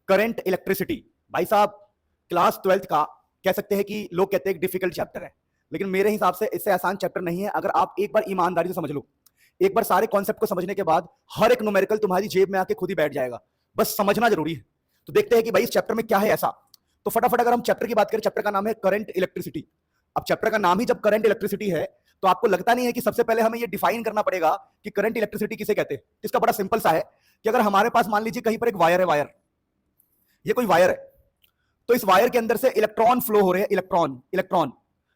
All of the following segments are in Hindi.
Current electricity. भाई साहब क्लास 12th का कह सकते हैं कि लोग कहते हैं डिफिकल्ट चैप्टर है, लेकिन मेरे हिसाब से इससे आसान चैप्टर नहीं है। अगर आप एक बार ईमानदारी से समझ लो, एक बार सारे कॉन्सेप्ट को समझने के बाद हर एक न्यूमेरिकल तुम्हारी जेब में आके खुद ही बैठ जाएगा। बस समझना जरूरी है। तो देखते हैं कि भाई इस चैप्टर में क्या है ऐसा। तो फटाफट अगर हम चैप्टर की बात करें, चैप्टर का नाम है करंट इलेक्ट्रिसिटी। अब चैप्टर का नाम ही जब करंट इलेक्ट्रिसिटी है तो आपको लगता नहीं है कि सबसे पहले हमें ये डिफाइन करना पड़ेगा कि करंट इलेक्ट्रिसिटी किसे कहते हैं। इसका बड़ा सिंपल सा है कि अगर हमारे पास मान लीजिए कहीं पर एक वायर है, ये कोई वायर है, तो इस वायर के अंदर से इलेक्ट्रॉन फ्लो हो रहे हैं, इलेक्ट्रॉन।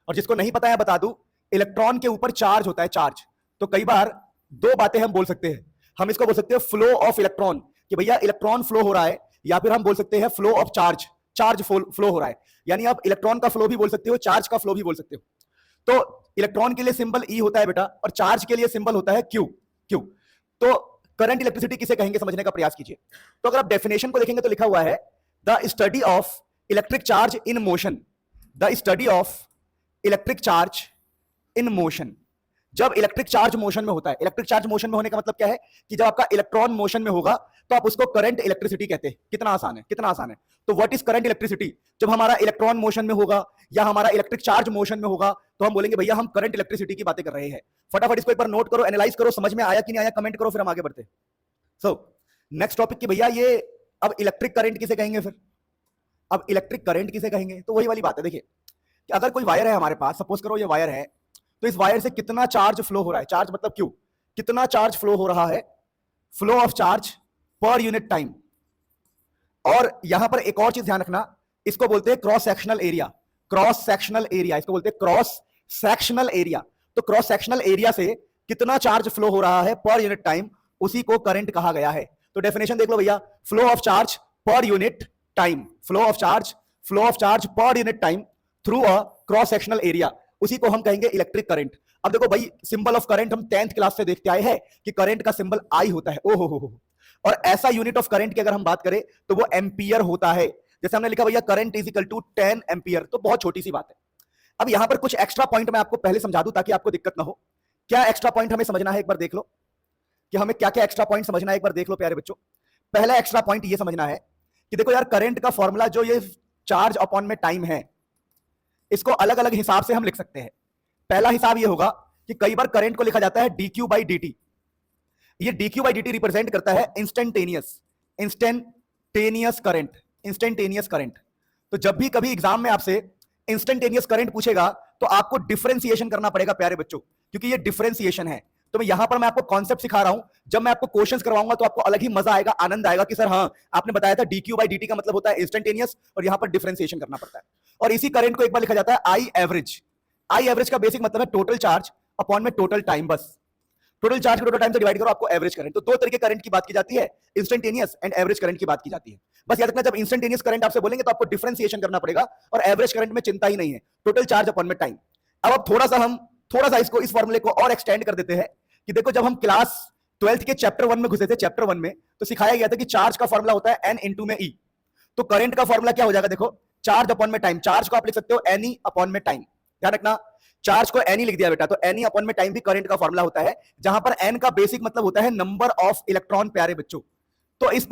और जिसको नहीं पता है बता दूं, इलेक्ट्रॉन के ऊपर चार्ज होता है, चार्ज। तो कई बार दो बातें हम बोल सकते हैं। हम इसको बोल सकते हैं फ्लो ऑफ इलेक्ट्रॉन, कि भैया इलेक्ट्रॉन फ्लो हो रहा है, या फिर हम बोल सकते हैं flow of charge, charge flow हो रहा है। यानी आप इलेक्ट्रॉन का फ्लो भी बोल सकते हो, चार्ज का फ्लो भी बोल सकते हो। तो इलेक्ट्रॉन के लिए सिंबल ई होता है बेटा, और चार्ज के लिए सिंबल होता है क्यू। तो करंट इलेक्ट्रिसिटी किसे कहेंगे समझने का प्रयास कीजिए। तो अगर आप डेफिनेशन को देखेंगे तो लिखा हुआ है the study of electric charge in motion, the study of electric charge in motion. जब इलेक्ट्रिक चार्ज मोशन में होता है, इलेक्ट्रिक चार्ज मोशन में होने का मतलब क्या है कि जब आपका इलेक्ट्रॉन मोशन में होगा तो आप उसको करंट इलेक्ट्रिसिटी कहते हैं। कितना आसान है, कितना आसान है। तो व्हाट इज करंट इलेक्ट्रिसिटी? जब हमारा इलेक्ट्रॉन मोशन में होगा या हमारा इलेक्ट्रिक चार्ज मोशन में होगा तो हम बोलेंगे भैया हम करंट इलेक्ट्रिसिटी की बातें कर रहे हैं। फटाफट इसको एक बार नोट करो, एनालाइज करो, समझ में आया कि नहीं आया कमेंट करो, फिर हम आगे बढ़ते। सो नेक्स्ट टॉपिक की भैया ये अब इलेक्ट्रिक करंट किसे कहेंगे। फिर अब इलेक्ट्रिक करंट किसे कहेंगे, तो वही वाली बात है। देखिए कि अगर कोई वायर है हमारे पास, सपोज करो ये वायर है, तो इस वायर से कितना चार्ज फ्लो हो रहा है, चार्ज मतलब क्यू, कितना चार्ज फ्लो हो रहा है, flow of charge per unit time. और यहां पर एक और चीज ध्यान रखना, इसको बोलते हैं cross sectional area, cross sectional area, इसको बोलते हैं क्रॉस सेक्शनल एरिया। तो क्रॉस सेक्शनल एरिया से कितना चार्ज फ्लो हो रहा है पर यूनिट टाइम, उसी को करंट कहा गया है। तो डेफिनेशन देख लो भैया, flow of charge per unit time, flow of charge per unit time through a cross sectional area, उसी को हम कहेंगे इलेक्ट्रिक करंट। अब देखो भाई सिंबल ऑफ करंट हम 10th क्लास से देखते आए हैं कि करंट का सिंबल आई होता है। ओहो हो। और ऐसा यूनिट ऑफ करंट की अगर हम बात करें तो वो एम्पियर होता है। जैसे हमने लिखा भैया current is equal to 10 ampere, तो बहुत छोटी सी बात है। अब यहां पर कुछ एक्स्ट्रा पॉइंट मैं आपको पहले समझा दूं ताकि आपको दिक्कत ना हो। क्या एक्स्ट्रा पॉइंट हमें समझना है, एक बार देख लो कि हमें क्या क्या एक्स्ट्रा पॉइंट समझना है, एक बार देख लो प्यारे बच्चों। पहला एक्स्ट्रा पॉइंट ये समझना है कि देखो यार करंट का फॉर्मूला जो ये चार्ज अपॉन में टाइम है, इसको अलग अलग हिसाब से हम लिख सकते हैं। पहला हिसाब ये होगा कि कई बार करंट को लिखा जाता है dq बाई dt। ये dq बाई dt रिप्रेजेंट करता है इंस्टेंटेनियस करंट। तो जब भी कभी एग्जाम में आपसे इंस्टेंटेनियस करंट पूछेगा तो आपको डिफरेंशिएशन करना पड़ेगा प्यारे बच्चों, क्योंकि ये डिफरेंशिएशन है। तो मैं यहां पर मैं आपको कॉन्सेप्ट सिखा रहा हूं, जब मैं आपको क्वेश्चंस करवाऊंगा तो आपको अलग ही मजा आएगा, आनंद आएगा कि सर हाँ आपने बताया था dq बाई dt का मतलब होता है इंस्टेंटेनियस, और यहां पर डिफरेंशिएशन करना पड़ता है। और इसी करंट को एक बार लिखा जाता है आई एवरेज का बेसिक मतलब है टोटल चार्ज अपॉन में टोटल टाइम। बस टोटल चार्ज को टोटल टाइम से डिवाइड करो, आपको एवरेज करंट। तो दो तरीके करंट की बात की जाती है, इंस्टेंटेनियस एंड एवरेज करंट की बात की जाती है। बस याद रखना जब इंस्टेंटेनियस करंट आपसे बोलेंगे तो आपको डिफरेंशिएशन करना पड़ेगा, और एवरेज करंट में चिंता ही नहीं है, टोटल चार्ज अपॉन में टाइम। अब थोड़ा सा इसको, इस फॉर्मूले को और एक्सटेंड कर देते हैं कि देखो जब हम क्लास 12th के चैप्टर 1 में घुसे थे, चैप्टर 1 में तो सिखाया गया था कि चार्ज का फॉर्मूला होता है n इंटू में e। तो करंट का फॉर्मूला क्या हो जाएगा, देखो चार्ज अपॉन में टाइम, चार्ज को आप लिख सकते हो ne अपॉन में टाइम। ध्यान रखना चार्ज को ne लिख दिया बेटा, तो ne अपॉन में टाइम भी करंट का फॉर्मूला होता है, जहां पर n का बेसिक मतलब होता है नंबर ऑफ इलेक्ट्रॉन प्यारे बच्चों। तो इस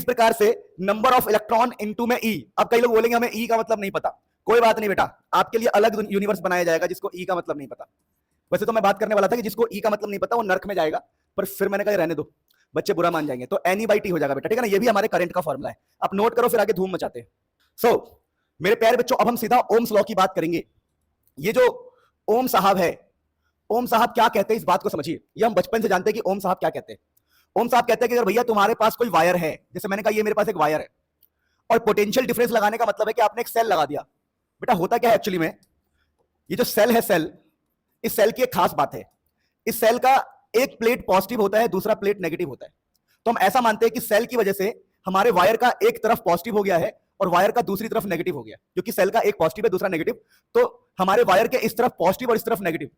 प्रकार से नंबर ऑफ इलेक्ट्रॉन इनटू में e। अब कई लोग बोलेंगे हमें e का मतलब नहीं पता, कोई बात नहीं बेटा, आपके लिए अलग यूनिवर्स बनाया जाएगा जिसको e का मतलब नहीं पता। वैसे तो मैं बात करने वाला था कि जिसको e का मतलब नहीं पता वो नर्क में जाएगा, पर फिर मैंने कहा रहने दो, बच्चे बुरा मान जाएंगे। तो ne बाई t हो जाएगा बेटा, ठीक है ना। ये भी हमारे करंट का फॉर्मूला है, आप नोट करो फिर आगे धूम मचाते हैं। सो मेरे प्यारे बच्चों अब हम सीधा ओम्स लॉ की बात करेंगे। ये जो ओम साहब है, ओम साहब क्या कहते हैं इस बात को समझिए। ये हम बचपन से जानते हैं कि ओम साहब क्या कहते हैं। ओम साहब कहते हैं कि अगर भैया तुम्हारे पास कोई वायर है, जैसे मैंने कहा ये मेरे पास एक वायर है, और पोटेंशियल डिफरेंस लगाने का मतलब है कि आपने एक सेल लगा दिया। बेटा होता क्या है एक्चुअली में, ये जो सेल है, सेल, इस सेल की एक खास बात है, इस सेल का एक प्लेट पॉजिटिव होता है, दूसरा प्लेट नेगेटिव होता है। तो हम ऐसा मानते हैं कि सेल की वजह से हमारे वायर का एक तरफ पॉजिटिव हो गया है और वायर का दूसरी तरफ नेगेटिव हो गया, क्योंकि सेल का एक पॉजिटिव है दूसरा नेगेटिव। तो हमारे वायर के इस तरफ पॉजिटिव और इस तरफ नेगेटिव,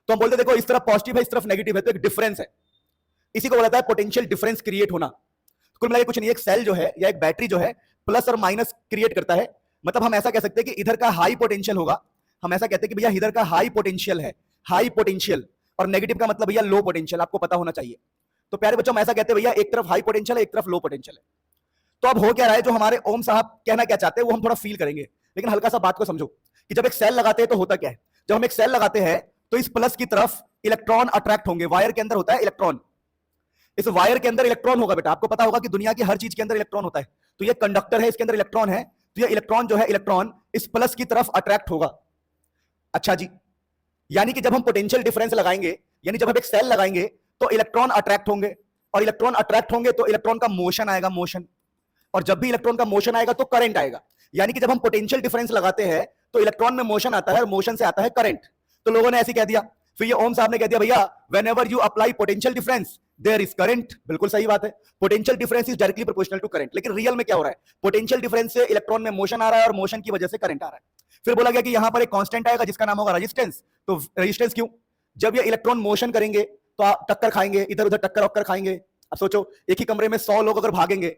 तो हम बोलते देखो इस तरफ पॉजिटिव है इस तरफ नेगेटिव है, तो एक डिफरेंस है, इसी को बोला जाता है पोटेंशियल डिफरेंस क्रिएट होना। कुल मिलाकर कुछ नहीं, एक सेल जो है या एक बैटरी जो है प्लस और माइनस क्रिएट करता है। मतलब हम ऐसा कह सकते हैं कि इधर का हाई पोटेंशियल होगा, हम ऐसा कहते हैं कि भैया इधर का हाई पोटेंशियल है, हाई पोटेंशियल, और नेगेटिव का मतलब भैया लो पोटेंशियल, आपको पता होना चाहिए। तो प्यारे बच्चों हम ऐसा कहते हैं भैया एक तरफ हाई पोटेंशियल है एक तरफ लो पोटेंशियल है। तो अब हो क्या रहा है, जो हमारे ओम साहब कहना क्या चाहते हैं वो हम थोड़ा फील करेंगे, लेकिन हल्का सा बात को समझो कि जब एक सेल लगाते हैं तो होता क्या है। जब हम एक सेल लगाते हैं तो इस प्लस की तरफ इलेक्ट्रॉन अट्रैक्ट होंगे। वायर के अंदर होता है इलेक्ट्रॉन, इस वायर के अंदर इलेक्ट्रॉन होगा। बेटा आपको पता होगा कि दुनिया की हर चीज के अंदर इलेक्ट्रॉन होता है, तो ये कंडक्टर है, इसके अंदर इलेक्ट्रॉन है, तो ये इलेक्ट्रॉन जो है, इलेक्ट्रॉन इस प्लस की तरफ अट्रैक्ट होगा। अच्छा जी, यानी कि जब हम पोटेंशियल डिफरेंस लगाएंगे, यानी जब हम एक सेल लगाएंगे तो इलेक्ट्रॉन अट्रैक्ट होंगे, और इलेक्ट्रॉन अट्रैक्ट होंगे तो इलेक्ट्रॉन का मोशन आएगा, मोशन, और जब भी इलेक्ट्रॉन का मोशन आएगा तो करंट आएगा। यानी कि जब हम पोटेंशियल डिफरेंस लगाते हैं तो इलेक्ट्रॉन में मोशन आता है और मोशन से आता है करंट। तो लोगों ने ऐसे कह दिया, फिर ये ओम साहब ने कह दिया भैया whenever you apply potential difference there is current. बिल्कुल सही बात है, potential difference is directly proportional to current. लेकिन रियल में क्या हो रहा है, पोटेंशियल डिफरेंस से इलेक्ट्रॉन में मोशन आ रहा है और मोशन की वजह से करंट आ रहा है। फिर बोला गया कि यहां पर एक कांस्टेंट आएगा जिसका नाम होगा रेजिस्टेंस। तो रेजिस्टेंस क्यों, जब ये इलेक्ट्रॉन मोशन करेंगे तो आप टक्कर खाएंगे, इधर उधर टक्कर वक्कर खाएंगे। अब सोचो एक ही कमरे में 100 लोग अगर भागेंगे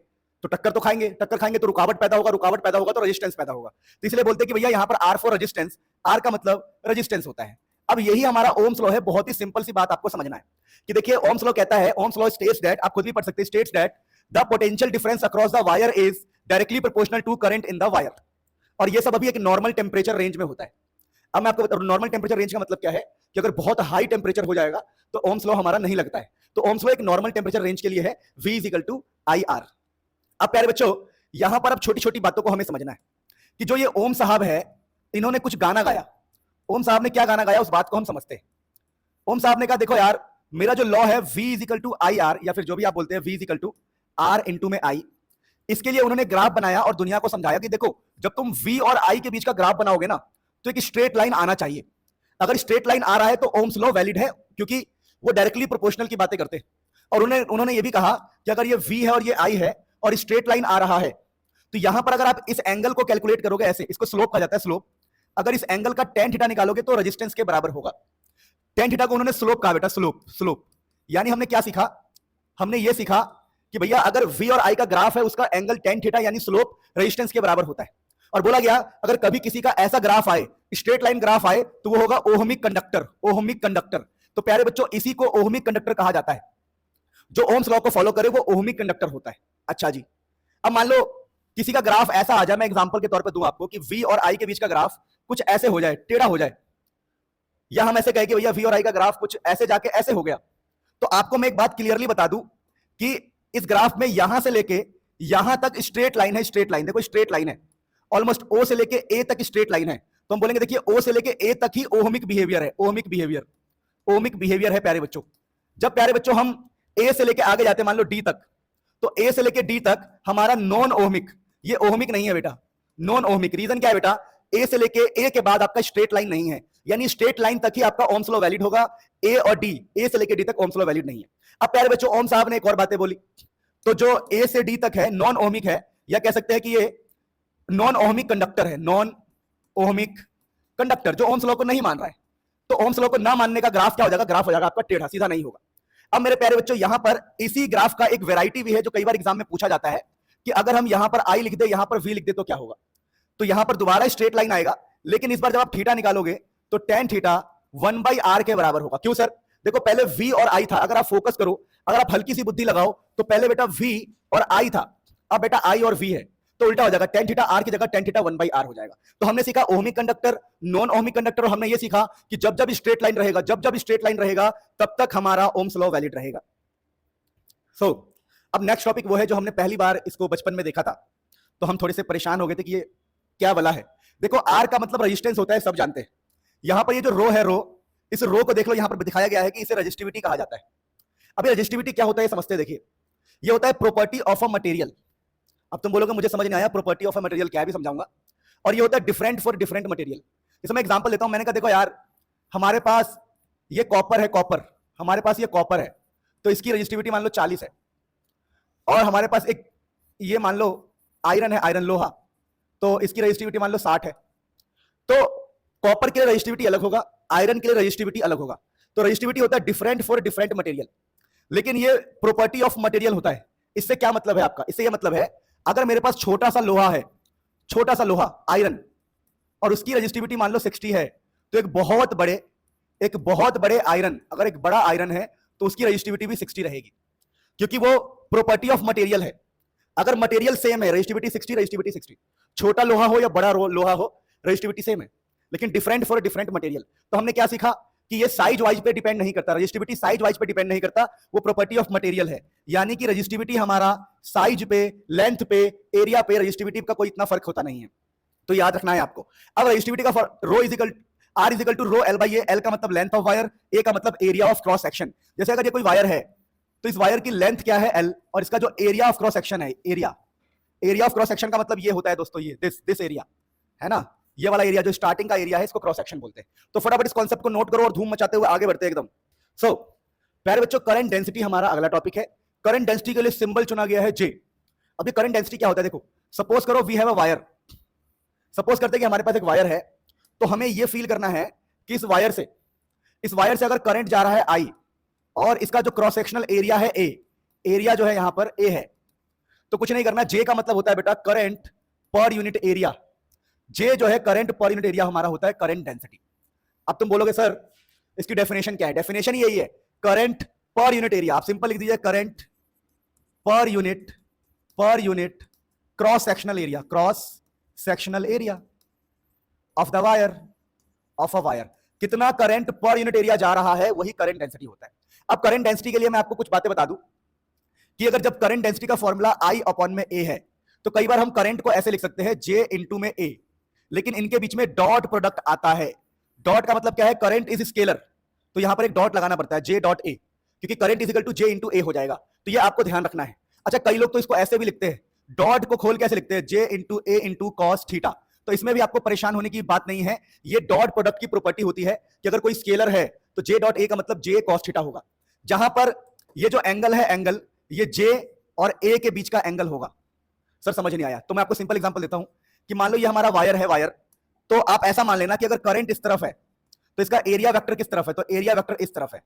तो टक्कर तो खाएंगे, टक्कर खाएंगे तो रुकावट पैदा होगा, रुकावट पैदा होगा तो रेजिस्टेंस पैदा होगा। तो इसलिए बोलते हैं कि भैया यहां पर R फॉर रेजिस्टेंस, R का मतलब रेजिस्टेंस होता है। अब यही हमारा ओम्स लॉ है। बहुत ही सिंपल सी बात आपको समझना है कि देखिए ओम्स लॉ कहता है, ओम्स लॉ स्टेट्स दैट, आप खुद भी पढ़ सकते हैं, states that the potential difference across the wire is directly proportional to current in the wire. और ये सब अभी एक नॉर्मल टेम्परेचर रेंज में होता है। अब मैं आपको नॉर्मल टेम्परेचर रेंज का मतलब क्या है कि अगर बहुत हाई टेम्परेचर हो जाएगा तो ओम्स लॉ हमारा नहीं लगता है। तो ओम्स लॉ एक नॉर्मल टेम्परेचर रेंज के लिए है, V is equal to IR। अब प्यारे बच्चों यहां पर अब छोटी छोटी बातों को हमें समझना है कि जो ये ओम साहब है इन्होंने कुछ गाना गाया। ओम साहब ने क्या गाना गाया उस बात को हम समझते हैं। ओम साहब ने कहा देखो यार मेरा जो लॉ है V is equal to IR, या फिर जो भी आप बोलते हैं V is equal to R into में I। इसके लिए उन्होंने ग्राफ बनाया और दुनिया को समझाया कि देखो जब तुम V और I के बीच का ग्राफ बनाओगे ना तो एक स्ट्रेट लाइन आना चाहिए। अगर स्ट्रेट लाइन आ रहा है तो ओम्स लॉ वैलिड है, क्योंकि वो डायरेक्टली प्रोपोर्शनल की बातें करते हैं। और उन्होंने ये भी कहा कि अगर ये V है और ये I है और स्ट्रेट लाइन आ रहा है तो यहां पर अगर आप इस एंगल को कैलकुलेट करोगे ऐसे, इसको स्लोप कहा जाता है, स्लोप, अगर इस एंगल का tan थीटा निकालोगे तो रेजिस्टेंस के बराबर होगा। tan थीटा को उन्होंने स्लोप कहा बेटा, स्लोप, स्लोप। यानी हमने क्या सीखा, हमने ये सीखा कि भैया अगर V और I का ग्राफ है उसका एंगल tan थीटा यानी स्लोप रेजिस्टेंस के बराबर होता है। और बोला गया अगर कभी किसी का ऐसा ग्राफ आए, स्ट्रेट लाइन ग्राफ आए, तो वो होगा ओहमिक कंडक्टर, ओहमिक कंडक्टर। तो प्यारे बच्चों इसी को ओहमिक कंडक्टर कहा जाता है। जो ओम्स लॉ को फॉलो करे वो ओहमिक कंडक्टर होता है। अच्छा जी, अब मान लो किसी का ग्राफ ऐसा आ जाए, मैं एग्जांपल के तौर पे दूं आपको कि V और I के बीच का ग्राफ कुछ ऐसे हो जाए, टेढ़ा हो जाए, या हम ऐसे कहें कि भैया V और I का ग्राफ कुछ ऐसे जाके ऐसे हो गया, तो आपको मैं एक बात क्लियरली बता दूं कि इस ग्राफ में यहां से लेके यहां तक स्ट्रेट लाइन है, स्ट्रेट लाइन देखो, स्ट्रेट लाइन है, ऑलमोस्ट O से लेके A तक स्ट्रेट लाइन है। तो हम बोलेंगे देखिए O से लेके A तक ही ओहमिक बिहेवियर है, ओहमिक बिहेवियर, ओहमिक बिहेवियर है प्यारे बच्चों। जब प्यारे बच्चों हम A से लेके आगे जाते हैं मान लो D तक, तो A से लेके D तक हमारा नॉन ओहमिक, ये ओहमिक नहीं है बेटा, नॉन ओहमिक। रीजन क्या है बेटा, A से लेके A के बाद आपका स्ट्रेट लाइन नहीं है, यानी स्ट्रेट लाइन तक ही आपका ओम्स लॉ वैलिड होगा। A और D, A से लेके D तक ओम्स लॉ वैलिड नहीं है। अब प्यारे बच्चों ओम साहब ने एक और बातें बोली, तो जो A से D तक है नॉन ओहमिक है, या कह सकते हैं कि ये नॉन ओहमिक कंडक्टर है, नॉन ओहमिक कंडक्टर जो ओम्स लॉ को नहीं मान रहा है। तो ओम्स लॉ को ना मानने का ग्राफ क्या हो जाएगा, ग्राफ हो जाएगा आपका टेढ़ा, सीधा नहीं होगा। अब मेरे प्यारे बच्चों यहां पर इसी ग्राफ का एक वैरायटी भी है जो कई बार एग्जाम में पूछा जाता है कि अगर हम यहां पर I लिख दे, यहां पर V लिख दे तो क्या होगा। तो यहां पर दोबारा स्ट्रेट लाइन आएगा, लेकिन इस बार जब आप थीटा निकालोगे तो tan थीटा 1/r के बराबर होगा। क्यों सर, देखो पहले V और I था, अगर आप फोकस करो, अगर आप हल्की सी बुद्धि लगाओ तो पहले बेटा V और I था, अब बेटा I और V है, तो उल्टा हो जाएगा, tan थीटा r की जगह tan थीटा 1/r हो जाएगा। तो हमने सीखा ohmic conductor, non ohmic conductor, और हमने ये सीखा कि जब जब स्ट्रेट लाइन रहेगा, जब जब स्ट्रेट लाइन रहेगा तब तक हमारा ओम्स लॉ वैलिड रहेगा। सो अब नेक्स्ट टॉपिक वो है जो हमने पहली बार इसको बचपन में देखा था, तो हम थोड़े से परेशान हो गए थे कि ये क्या वाला है। देखो R का मतलब रेजिस्टेंस होता है, सब जानते हैं। यहां पर ये जो रो है, रो, इस रो को देख लो, यहां पर दिखाया गया है कि इसे रेजिस्टिविटी कहा जाता है। अभी रेजिस्टिविटी क्या होता है समझते हैं। देखिए ये होता है प्रॉपर्टी ऑफ अ मटेरियल। अब तुम बोलोगे मुझे समझ नहीं आया प्रॉपर्टी ऑफ अ मटेरियल क्या है, भी समझाऊंगा। और ये होता है डिफरेंट फॉर डिफरेंट मटेरियल। जैसे मैं एग्जांपल लेता हूं, मैंने कहा देखो यार हमारे पास ये कॉपर है, कॉपर, हमारे पास ये कॉपर है, तो इसकी रेजिस्टिविटी मान लो 40 है। और हमारे पास एक ये मान लो आयरन है, आयरन लोहा, तो इसकी रेजिस्टिविटी मान लो 60 है। तो कॉपर के लिए रेजिस्टिविटी अलग होगा, आयरन के लिए रेजिस्टिविटी अलग होगा। तो रेजिस्टिविटी होता है डिफरेंट फॉर डिफरेंट मटेरियल। लेकिन ये प्रॉपर्टी ऑफ मटेरियल होता है। इससे क्या मतलब है आपका, इससे ये मतलब है अगर मेरे पास छोटा सा लोहा है, छोटा सा लोहा आयरन, और उसकी रेजिस्टिविटी मान लो 60 है, तो एक बहुत बड़े आयरन, अगर एक बड़ा आयरन है तो उसकी रेजिस्टिविटी भी 60 रहेगी, क्योंकि वो प्रॉपर्टी ऑफ मटेरियल है। अगर मटेरियल सेम है, रेजिस्टिविटी 60, रेजिस्टिविटी 60, छोटा लोहा हो या बड़ा लोहा हो, रेजिस्टिविटी सेम है, लेकिन डिफरेंट फॉर डिफरेंट मटेरियल। तो हमने क्या सीखा कि ये साइज वाइज पे डिपेंड नहीं करता, रेजिस्टिविटी साइज वाइज पे डिपेंड नहीं करता, वो प्रॉपर्टी ऑफ मटेरियल है। यानी कि रेजिस्टिविटी हमारा साइज पे, लेंथ पे, एरिया पे रेजिस्टिविटी का कोई इतना फर्क होता नहीं है, तो याद रखना है आपको। अब रेजिस्टिविटी का rho equal R equal to rho l by A, l का मतलब लेंथ ऑफ वायर, ए का मतलब एरिया ऑफ क्रॉस सेक्शन। जैसे अगर ये कोई वायर है तो इस वायर की लेंथ क्या है एल, और इसका जो एरिया ऑफ क्रॉस सेक्शन है, एरिया ऑफ क्रॉस सेक्शन का मतलब ये होता है दोस्तों, ये दिस एरिया है ना, ये वाला एरिया जो स्टार्टिंग का एरिया है, इसको क्रॉस सेक्शन बोलते हैं। तो फटाफट इस कॉन्सेप्ट को नोट करो और धूम मचाते हुए आगे बढ़ते हैं एकदम। सो प्यारे बच्चों, करंट डेंसिटी हमारा अगला टॉपिक है। करंट डेंसिटी के लिए सिंबल चुना गया है जे। अब ये करंट डेंसिटी क्या होता है, देखो सपोज करो we have a wire, suppose करते हैं कि हमारे पास एक वायर है, तो हमें यह फील करना है कि इस वायर से अगर करंट जा रहा है आई, और इसका जो क्रॉस सेक्शनल एरिया है ए, एरिया जो है यहां पर ए है, तो कुछ नहीं करना, जे का मतलब होता है बेटा करंट पर यूनिट एरिया। जे जो है करंट पर यूनिट एरिया हमारा होता है करंट डेंसिटी। अब तुम बोलोगे सर इसकी डेफिनेशन क्या है, डेफिनेशन यही है, करंट पर यूनिट एरिया। आप सिंपल लिख दीजिए current per unit cross sectional area of the wire, of a wire. कितना करंट पर यूनिट एरिया जा रहा है वही करंट डेंसिटी होता है। अब करंट डेंसिटी के लिए मैं आपको कुछ बातें बता दूं कि अगर जब करंट डेंसिटी का फॉर्मूला आई अपॉन में ए है, तो कई बार हम करंट को ऐसे लिख सकते हैं जे इंटू में ए, लेकिन इनके बीच में डॉट प्रोडक्ट आता है। डॉट का मतलब क्या है, करंट इज स्केलर, तो यहां पर एक डॉट लगाना पड़ता है, जे डॉट ए, क्योंकि current is equal to J into A हो जाएगा। तो ये आपको ध्यान रखना है। अच्छा, कई लोग तो इसको ऐसे भी लिखते हैं, डॉट को खोल कैसे लिखते हैं, जे इंटू ए इंटू कॉस थीटा। तो इसमें भी आपको परेशान होने की बात नहीं है, ये डॉट प्रोडक्ट की प्रॉपर्टी होती है कि अगर कोई स्केलर है तो जे डॉट ए का मतलब जे कॉस थीटा होगा। जहां पर ये जो एंगल है, एंगल ये जे और ए के बीच का एंगल होगा। सर समझ नहीं आया, तो मैं आपको सिंपल एग्जांपल देता हूं कि मान लो ये हमारा वायर है, वायर, तो आप ऐसा मान लेना कि अगर करंट इस तरफ है तो इसका एरिया वेक्टर किस तरफ है, तो एरिया वेक्टर इस तरफ है।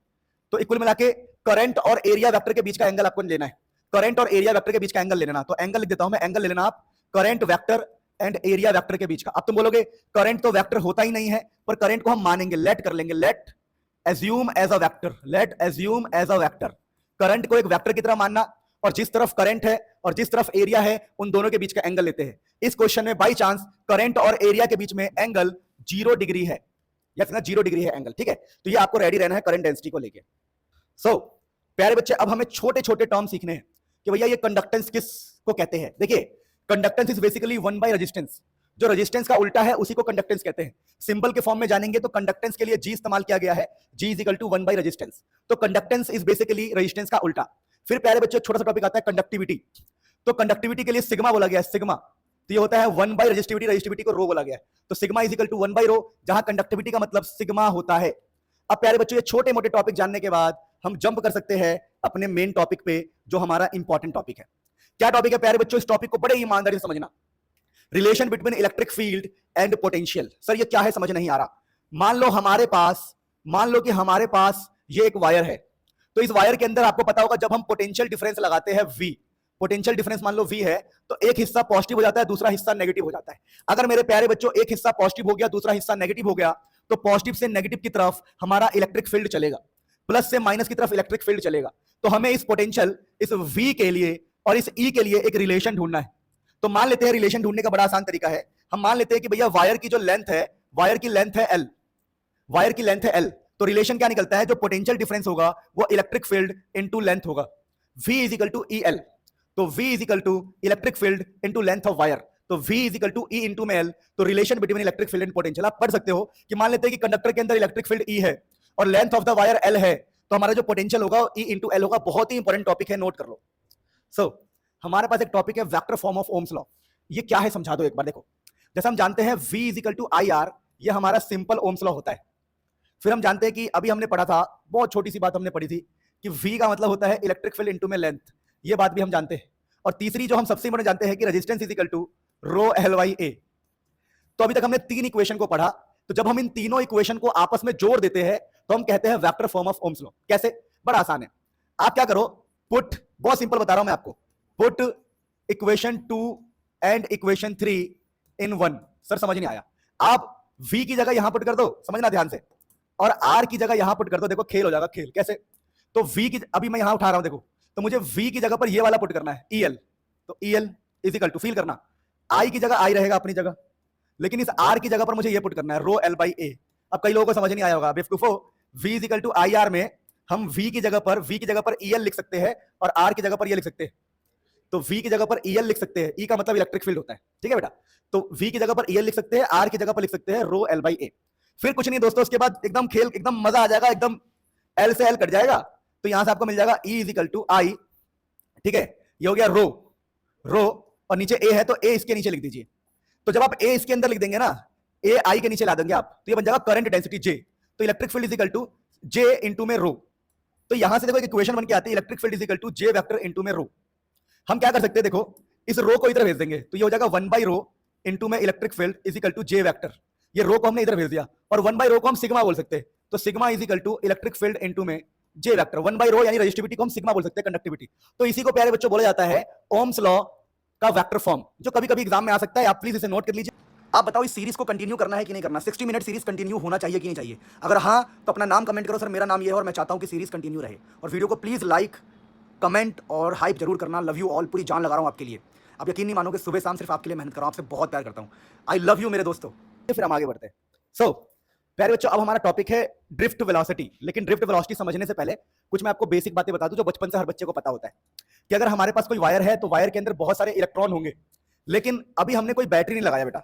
तो इक्वल मिला के करंट और एरिया वेक्टर के बीच का एंगल आपको लेना है, करंट और एरिया वेक्टर के बीच का एंगल ले लेना। तो एंगल लिख देता हूं मैं, एंगल ले लेना आप current vector and area vector के बीच का। अब तुम बोलोगे करंट तो वेक्टर होता ही नहीं है, पर करंट को हम मानेंगे, लेट कर लेंगे, let assume as a vector. Current को एक वेक्टर की तरह मानना, और जिस तरफ करंट है और जिस तरफ एरिया है उन दोनों के बीच का एंगल लेते हैं। इस क्वेश्चन में बाई चांस करंट और एरिया के बीच में एंगल 0 डिग्री है, या फिर 0 डिग्री है एंगल, ठीक है। तो ये आपको रेडी रहना है करंट डेंसिटी को लेके। सो प्यारे बच्चे, अब हमें छोटे छोटे टर्म सीखने हैं कि भैया ये कंडक्टेंस किस को कहते हैं। देखिए, conductance is basically 1 by resistance. जो रेजिस्टेंस का उल्टा है उसी को कंडक्टेंस कहते हैं। सिंबल के फॉर्म में जानेंगे तो कंडक्टेंस के लिए जी इस्तेमाल किया गया है, G is equal to 1 by resistance. तो कंडक्टेंस इज बेसिकली रेजिस्टेंस का उल्टा। फिर प्यारे बच्चे, छोटा सा टॉपिक आता है कंडक्टिविटी। तो कंडक्टिविटी के लिए सिग्मा बोला गया है, सिग्मा, तो ये होता है 1 बाय रेजिस्टिविटी, रेजिस्टिविटी को रो बोला गया है। तो sigma is equal to 1 by rho, जहां कंडक्टिविटी का मतलब सिग्मा होता है। अब प्यारे बच्चों, ये छोटे मोटे टॉपिक जानने के बाद हम जंप कर सकते हैं अपने मेन टॉपिक पे, जो हमारा इंपॉर्टेंट टॉपिक है। क्या टॉपिक है प्यारे बच्चों, इस टॉपिक को बड़े ईमानदारी से समझना, relation between electric field and potential. Sir ये क्या है, समझ नहीं आ रहा। मान लो कि हमारे पास ये एक वायर है, तो इस वायर के अंदर आपको पता होगा जब हम पोटेंशियल डिफरेंस लगाते हैं V, पोटेंशियल डिफरेंस मान लो V है, तो एक हिस्सा पॉजिटिव हो जाता है, दूसरा हिस्सा नेगेटिव हो जाता है। अगर मेरे प्यारे बच्चों एक हिस्सा पॉजिटिव हो गया, दूसरा हिस्सा नेगेटिव हो गया, तो पॉजिटिव से नेगेटिव की तरफ हमारा इलेक्ट्रिक फील्ड चलेगा, प्लस से माइनस की तरफ इलेक्ट्रिक फील्ड चलेगा। तो हमें इस पोटेंशियल, इस V के लिए और इस E के लिए एक रिलेशन ढूंढना है। तो मान लेते हैं, रिलेशन ढूंढने का बड़ा आसान तरीका है, हम मान लेते हैं कि भैया वायर की जो लेंथ है, वायर की लेंथ है L, तो रिलेशन क्या निकलता है, जो पोटेंशियल डिफरेंस होगा वो इलेक्ट्रिक फील्ड इनटू लेंथ होगा, V is equal to EL। तो V is equal to electric field into length of wire, तो V is equal to E into में L। तो relation between electric field and potential आप पढ़ सकते हो कि मान लेते हैं कि कंडक्टर के अंदर इलेक्ट्रिक फील्ड E है और length of the wire L है, तो हमारा जो पोटेंशियल होगा E इनटू L होगा। बहुत ही इंपॉर्टेंट टॉपिक है, नोट कर लो। सो हमारे पास एक टॉपिक है vector form of Ohm's law. ये क्या है समझा दो एक बार। देखो, जैसे हम जानते हैं V is equal to IR, ये हमारा सिंपल ओम्स लॉ होता है। फिर हम जानते हैं कि अभी हमने पढ़ा था, बहुत छोटी सी बात हमने पढ़ी थी कि V का मतलब होता है इलेक्ट्रिक फील्ड इनटू में लेंथ, ये बात भी हम जानते हैं। और तीसरी जो हम सबसे इंपॉर्टेंट जानते हैं कि resistance is equal to rho L by A। तो अभी तक हमने 3 इक्वेशन को पढ़ा, तो जब हम इन तीनों इक्वेशन को आपस में जोड़ देते हैं तो हम कहते हैं vector form of Ohm's law. कैसे, बड़ा आसान है। आप क्या करो, पुट, बहुत सिंपल बता रहा हूं मैं आपको, put equation 2 and equation 3 in 1। Sir समझ नहीं आया, आप V की जगह यहां पुट कर दो, समझना ध्यान से, और R की जगह यहां पुट कर दो। देखो खेल हो जाएगा, खेल कैसे, तो V की, अभी मैं यहां उठा रहा हूं देखो, तो मुझे V की जगह पर ये वाला पुट करना है EL, तो EL is equal to, feel करना, I की जगह I रहेगा अपनी जगह, लेकिन इस R की जगह पर मुझे ये पुट करना है रो L बाई A। अब कई लोगों को समझ नहीं आया होगा, बेवकूफो, V is equal to IR में हम V की जगह पर EL लिख सकते हैं और R की जगह पर ये लिख सकते हैं। तो V की जगह पर EL लिख सकते हैं, E का मतलब इलेक्ट्रिक फील्ड होता है, ठीक है बेटा। तो V की जगह पर EL लिख सकते हैं, R की जगह पर लिख सकते हैं रो L बाई A। फिर कुछ नहीं दोस्तों, उसके बाद एकदम खेल, एकदम मजा आ जाएगा, एकदम L से L कट जाएगा, तो यहां से आपको मिल जाएगा E is equal to I, ठीक है, ये हो गया रो, रो, और नीचे A है तो A इसके नीचे लिख दीजिए। तो जब आप A इसके अंदर लिख देंगे ना, A I के नीचे ला देंगे आप, तो ये बन जाएगा करंट डेंसिटी J। तो electric field is equal to J into में रो। तो यहां से देखो एक इक्वेशन बन के आती है, electric field is equal to J vector into में रो। हम क्या कर सकते हैं, देखो इस रो को इधर भेज देंगे, तो ये हो जाएगा 1 बाई रो इंटू में electric field is equal to J vector. ये रो को हमने इधर भेज दिया, और 1 बाई रो को हम सिग्मा बोल सकते हैं, तो sigma is equal to electric field into में J वेक्टर। 1 बाई रो यानी रेजिस्टिविटी को हम सिग्मा बोल सकते हैं, कंडक्टिविटी। तो इसी को प्यारे बच्चों बोला जाता है ओम्स लॉ का वेक्टर फॉर्म, जो कभी कभी एग्जाम में आ सकता है, आप प्लीज इसे नोट कर लीजिए। आप बताओ इस सीरीज को कंटिन्यू करना है कि नहीं करना, 60 मिनट सीरीज कंटिन्यू होना चाहिए कि नहीं चाहिए? अगर हाँ तो अपना नाम कमेंट करो, सर मेरा नाम ये है और मैं चाहता हूं कि सीरीज कंटिन्यू रहे। और वीडियो को प्लीज लाइक, कमेंट और हाइप जरूर करना। लव यू ऑल, पूरी जान लगा रहा हूं आपके लिए। आप यकीन नहीं मानोगे, सुबह शाम सिर्फ आपके लिए मेहनत कर रहा हूं, आपसे बहुत प्यार करता हूं। आई लव यू मेरे दोस्तों। फिर हम आगे बढ़ते हैं। सो प्यारे बच्चों, अब हमारा टॉपिक है ड्रिफ्ट वेलोसिटी। लेकिन ड्रिफ्ट वेलोसिटी समझने से पहले कुछ मैं आपको बेसिक बातें बता दूं, जो बचपन से हर बच्चे को पता होता है कि अगर हमारे पास कोई वायर है तो वायर के अंदर बहुत सारे इलेक्ट्रॉन होंगे, लेकिन अभी हमने कोई बैटरी नहीं लगाया बेटा।